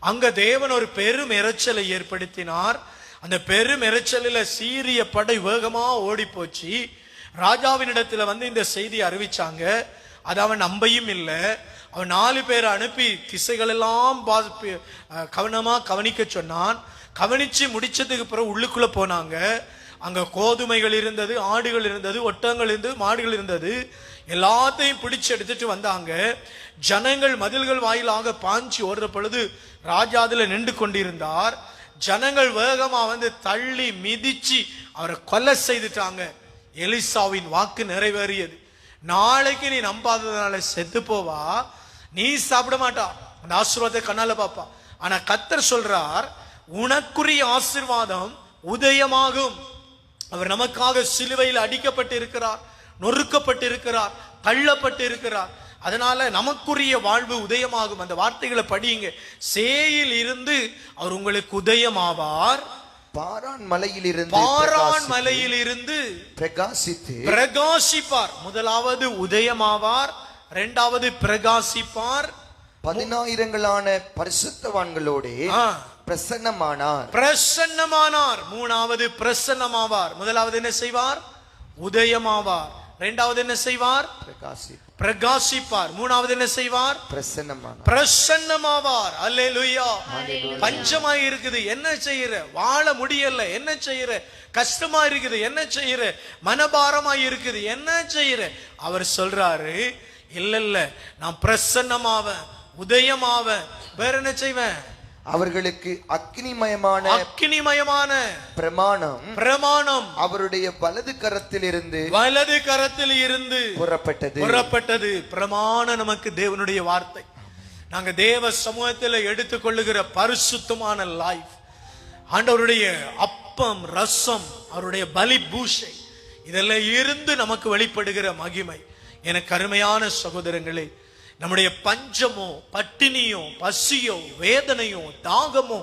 அங்க தேவன் ஒரு பெரும் இரைச்சலை ஏற்படுத்தினார். அந்த பெரும் இரைச்சலில் சீரிய படை வேகமா ஓடி போச்சு. ராஜாவினிடத்துல இந்த செய்தி அறிவிச்சாங்க. அது அவன் நம்பையும் இல்லை. அவன் 4 பேரை அனுப்பி திசைகள் எல்லாம் கவனமா கவனிக்க சொன்னான். கவனிச்சு முடிச்சதுக்கு பிறகு உள்ளுக்குள்ள போனாங்க. அங்க கோதுமைகள் இருந்தது, ஆடுகள் இருந்தது, ஒட்டகங்கள் இருந்தது, மாடுகள் இருந்தது. எல்லாத்தையும் பிடிச்சு எடுத்துட்டு வந்தாங்க. ஜனங்கள் மதில்கள் வாயிலாக பாஞ்சி ஓடுற பொழுது ராஜா அதுல நின்று கொண்டிருந்தார். ஜனங்கள் வேகமா தள்ளி மிதிச்சு அவரை கொலை செய்துட்டாங்க. எலிசாவின் வாக்கு நிறைவேறியது. நாளைக்கு நீ நம்பாததுனால செத்து போவா, நீ சாப்பிட மாட்டா, அந்த ஆசீர்வாதத்தை கண்ணால பாப்பா. ஆனா கர்த்தர் சொல்றார், உனக்குரிய ஆசீர்வாதம் உதயமாகும். அவர் நமக்காக சிலுவையில் அடிக்கப்பட்டு இருக்கிறார், நொறுக்கப்பட்டு இருக்கிறார், தள்ளப்பட்டு இருக்கிறார். அதனால நமக்குரிய வாழ்வு உதயமாகும். அந்த வார்த்தைகளை படியுங்க. சேயில் இருந்து அவர் உங்களுக்கு உதயமாவார். பாரான் மலையிலிருந்து பிரகாசிப்பார். முதலாவது உதயமாவார், இரண்டாவது பிரகாசிப்பார். 10,000 பரிசுத்தவான்களோடு பிரசன்னமானார். மூணாவது பிரசன்னமாவார். முதலாவது என்ன செய்வார்? உதயமாவார். இரண்டாவது என்ன செய்வார்? பிரகாசிப்பார். மூணாவது என்ன செய்வார்? பிரசன்னமாவார். அல்லேலூயா. பஞ்சமாய் இருக்குது, என்ன செய்யற? வாழ முடியல, என்ன செய்யற? கஷ்டமா இருக்குது, என்ன செய்யற? மனபாரமாய் இருக்குது, என்ன செய்யற? அவர் சொல்றாரு, இல்ல இல்ல, நான் பிரசன்னமாவேன், உதயமாவேன். வேற என்ன செய்வேன்? அவர்களுக்கு அக்கினிமயமான பிரமாணம் அவருடைய வலது கரத்தில் இருந்து புறப்பட்டது. பிரமாணம் நமக்கு தேவனுடைய வார்த்தை. நாங்க தேவ சமூகத்தில் எடுத்துக்கொள்ளுகிற பரிசுத்தமான லைஃப், ஆண்டவருடைய அப்பம், ரசம், அவருடைய பலி பூஷை, இதெல்லாம் இருந்து நமக்கு வெளிப்படுகிற மகிமை. எனக்கு அருமையான சகோதரங்களே, நம்முடைய பஞ்சமோ, பட்டினியோ, பசியோ, வேதனையோ, தாகமோ,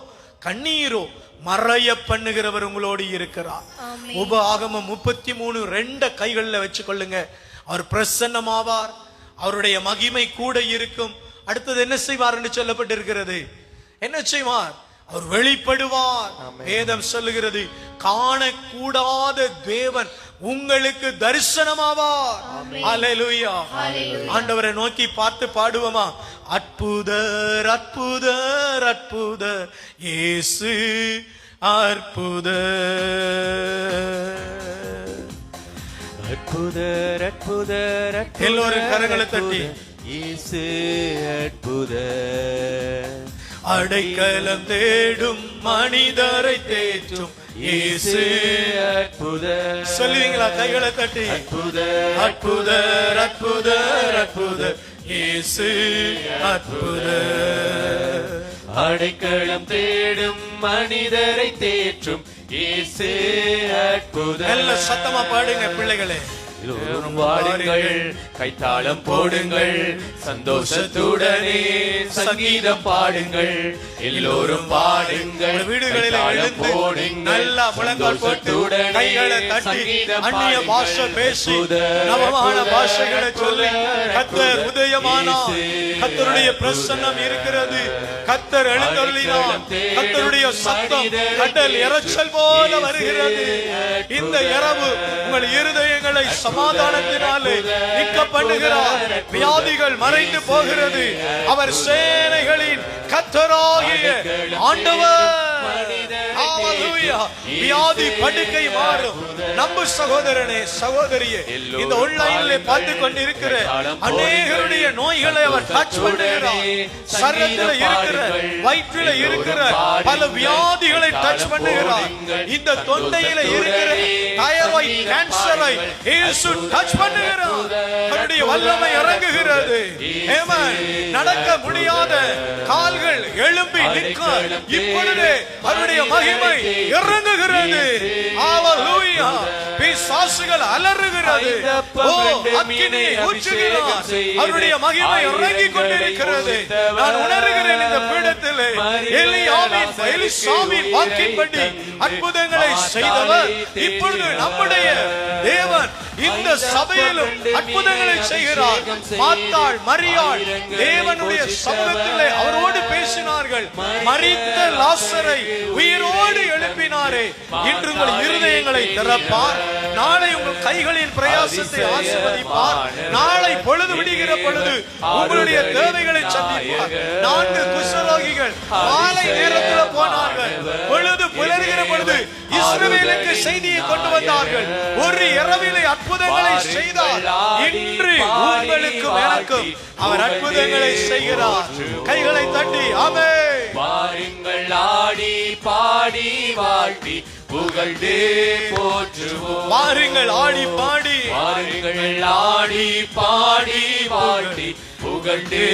கண்ணீரோ மறைய பண்ணுகிறவர் உங்களோடு இருக்கிறார். உபாகமம் 33:2 கைகளில் வச்சு கொள்ளுங்க. அவர் பிரசன்னமாவார், அவருடைய மகிமை கூட இருக்கும். அடுத்தது என்ன செய்வார் என்று சொல்லப்பட்டிருக்கிறது? என்ன செய்வார்? அவர் வெளிப்படுவார். வேதம் சொல்லுகிறது, காணக்கூடாத தேவன் உங்களுக்கு தரிசனமாவார். அல்லேலூயா. ஆண்டவரை நோக்கி பார்த்து பாடுவோமா? அற்புதர் அற்புதர் அற்புதர் இயேசு அற்புதர். அற்புதர் அற்புதர் எல்லோரும் கரங்களை தட்டி இயேசு அற்புதர். அடைக்கலம் தேடும் மனிதரை தேற்றும் இயேசு அற்புதர். சொல்லுவீங்களா? கைகளை தட்டி அற்புதர் அற்புதர் அற்புதர் அற்புதர் இயேசு அற்புதர். அடைக்கலம் தேடும் மனிதரை தேற்றும் இயேசு அற்புதர். நல்ல சத்தமா பாடுங்க பிள்ளைகளே. எல்லோரும் வாடுங்கள், கைத்தாளம் போடுங்கள், சந்தோஷத்துடனே சங்கீதம் பாடுங்கள். எல்லோரும் பாடுங்கள், வீடுகளில் எழுந்து நல்லா முழங்கால் போட்டு கைகளை தட்டி அந்நிய பாஷை பேசி நவமான பாஷைகளை சொல்லி கர்த்தர் உதயமானார். கர்த்தருடைய பிரசன்னம் இருக்கிறது. கர்த்தர் எழுந்தருளினார். கர்த்தருடைய சத்தம் கடல் இரைச்சல் போல வருகிறது. இந்த இரவு உங்கள் இருதயங்களை சமாதானத்தினாலே நிற்க பண்ணுகிறார். வியாதிகள் மறைந்து போகிறது. அவர் சேனைகளின் கர்த்தராகிய ஆண்டவர். வியாதி படுக்கை மாறும். நம்பு சகோதரனே, சகோதரியே, இந்த ஆன்லைனிலே பார்த்து கொண்டிருக்கிற அநேகருடைய நோய்களை அவர் டச் பண்ணுகிறார். சரீரத்தில் இருக்கிற, வயிற்றில் இருக்கிற பல வியாதிகளை டச் பண்ணுகிறார். இந்த தொண்டையில இருக்கிற தைராய்டு கேன்சரை இயேசு டச் பண்ணுகிறார். அவருடைய வல்லமை இறங்குகிறது. ஆமென். நடக்க முடியாத கால்கள் எழும்பி நிற்க இப்பொழுது அவருடைய மகிமை இறங்குகிறது. ஹalleluya. பிசாசுகள் அலறுகிறது. ஓ, அக்கினி ஊற்றுகிறார். அவருடைய மகிமை இறங்கிக் கொண்டிருக்கிறது. நான் உணர்கிறேன் இந்த பீடத்திலே எலிசாவின் வாக்கின்படி அற்புதங்களை செய்தவர் இப்பொழுது நம்முடைய தேவன் இந்த சபையிலும் அற்புதங்களை செய்கிறார். மாத்தாள் மரியாள் தேவனுடைய சமூகத்திலே அவரோடு பேசினார்கள். மரித்த லாசரை உயிரோடு எழுப்பினாரே. இன்று உங்கள் இருதயங்களை திறப்பார். நாளை உங்கள் கைகளின் பிரயாசத்தை ஆசீர்வதிப்பார். நாளை பொழுது விடுகிற பொழுது உங்களுடைய தேவைகளை சந்திப்பார். 4 குஷ்டரோகிகள் மாலை நேரத்தில் போனார்கள். பொழுது புலருகிற பொழுது இஸ்ரவேலுக்கு செய்தியை கொண்டு வந்தார்கள். ஒரு இரவிலே அற்புதங்களை செய்தார். இன்று உங்களுக்கும் எனக்கும் அவர் அற்புதங்களை செய்கிறார். கைகளை தட்டி ஆமென். வாருங்கள் ஆடி பாடி வாழ்த்தி புகழ்ந்து போற்றுவோம். வாருங்கள் ஆடி பாடி, வாருங்கள் ஆடி பாடி வாழ்த்தி புகழ்ந்து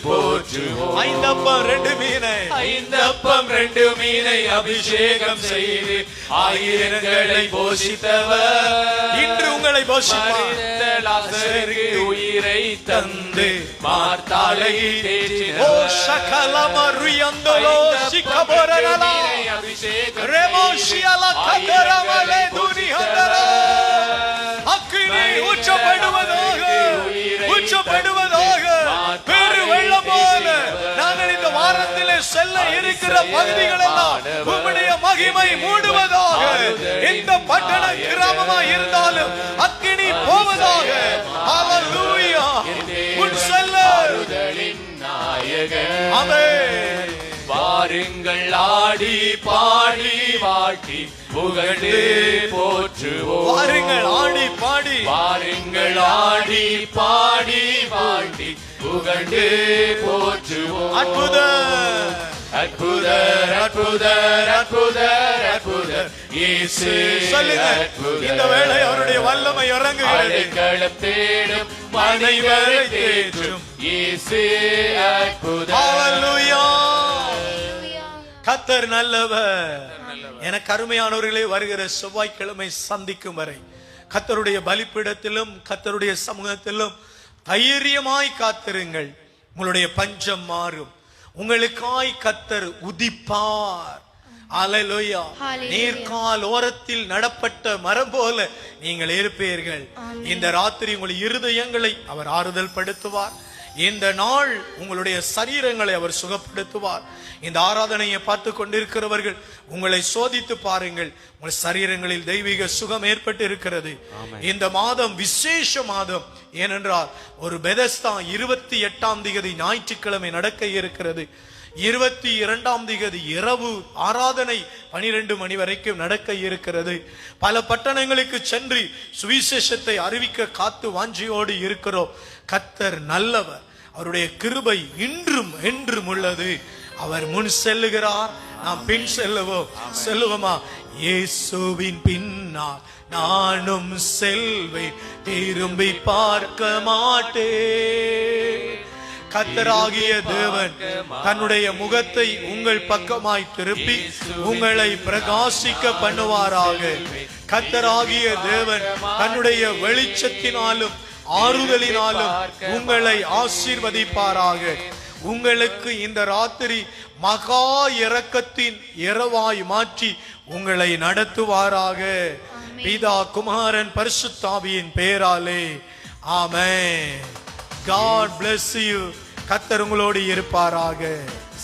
போற்றுவோம். 5 அப்பம் 2 மீனை, 5 அப்பம் 2 மீனை அபிஷேகம் செய்து ஆயிரங்களை போஷித்தவர் இன்று உங்களை போஷிப்பார். லாசருக்கு உயிரை தந்து மார்த்தாளை ஓ சகலமரியந்தலோ சிக்கபரனலா அபிஷேகம் ரெமோஷியலா கதரமலே துனிஹந்தரா அக்கினி உச்சப்படுவதாக, உச்சப்படுவதாக. பெரு வெள்ளம் போல நாங்கள் இந்த வாரத்திலே செல்ல இருக்கிற பகுதிகள் எல்லாம் உம்முடைய மகிமை மூடுவதாக. எந்த பட்டண கிராமமா இருந்தாலும் அக்கினி போவதாக. ஹalleluya. உன் செல்ல நாயகன் ஆமென். வாருங்கள் ஆடி பாடி வாழ்த்தி புகழ்ந்து போற்றுவோம். வாருங்கள் ஆடி பாடி, வாருங்கள் ஆடி பாடி வாழ்த்தி புகழ்ந்து போற்றுவோம். அற்புதம் அற்புதர் அற்புதர் அற்புதர் அற்புதர் இயேசு சொல்லுங்க. இந்த வேளை அவருடைய வல்லமை இறங்குகிறது. அடைக்கலம் தேடும் மனைவரை தேற்றும் இயேசு அற்புதர். ஹalleluya. கர்த்தர் நல்லவர். எனக்கு அருமையானவர்களே, வருகிற செவ்வாய்க்கிழமை சந்திக்கும் வரை கர்த்தருடைய பலிபீடத்திலும் கர்த்தருடைய சமூகத்திலும் தைரியமாய் காத்திருங்கள். உங்களுடைய பஞ்சம் மாறும். உங்களுக்காய் கர்த்தர் உதிப்பார். ஹalleluya. நீர்கால் ஓரத்தில் நடப்பட்ட மரம் போல நீங்கள் இருப்பீர்கள். இந்த ராத்திரி உங்கள் இருதயங்களை அவர் ஆறுதல் படுத்துவார். இந்த நாள் உங்களுடைய சரீரங்களை அவர் சுகப்படுத்துவார். இந்த ஆராதனையை பார்த்து கொண்டிருக்கிறவர்கள் உங்களை சோதித்து பாருங்கள். உங்கள் சரீரங்களில் தெய்வீக சுகம் ஏற்பட்டு இருக்கிறது. இந்த மாதம் விசேஷ மாதம். ஏனென்றால் ஒரு பெதஸ்தா 28ஆம் தேதி ஞாயிற்றுக்கிழமை நடக்க இருக்கிறது. 22ஆம் தேதி இரவு ஆராதனை 12 மணி வரைக்கும் நடக்க இருக்கிறது. பல பட்டணங்களுக்கு சென்று சுவிசேஷத்தை அறிவிக்க காத்து வாஞ்சியோடு இருக்கிறோம். கர்த்தர் நல்லவர். அவருடைய கிருபை இன்றும் என்றும் உள்ளது. அவர் முன் செல்லுகிறார், நாம் பின் செல்லுவோமா? இயேசுவின் பின்னால் நானும் செல்வேன், திரும்பி பார்க்க மாட்டேன். கர்த்தராகிய தேவன் தன்னுடைய முகத்தை உங்கள் பக்கமாய் திருப்பி உங்களை பிரகாசிக்க பண்ணுவாராக. கர்த்தராகிய தேவன் தன்னுடைய வெளிச்சத்தினாலும் ஆறுதலினாலும் உங்களை ஆசீர்வதிப்பாராக. உங்களுக்கு இந்த ராத்திரி மகா இரக்கத்தின் இரவாய் மாற்றி உங்களை நடத்துவாராக. பிதா குமாரன் பரிசுத்த ஆவியின் பெயராலே ஆமென். God bless you. கர்த்தர் உங்களோடு இருப்பாராக.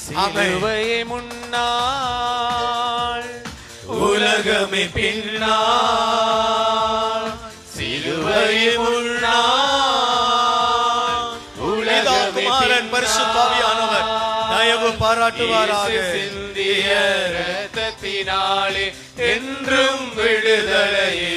சிலுவையை முன்னால் உலகமே பின்னால், சிலுவையை முன்னால் உலகமே குமாரன் பரிசுத்த ஆவியானவர் தயவு பாராட்டுவாராக. சிந்திய இரத்தத்தினாலே என்றும் விடுதலையே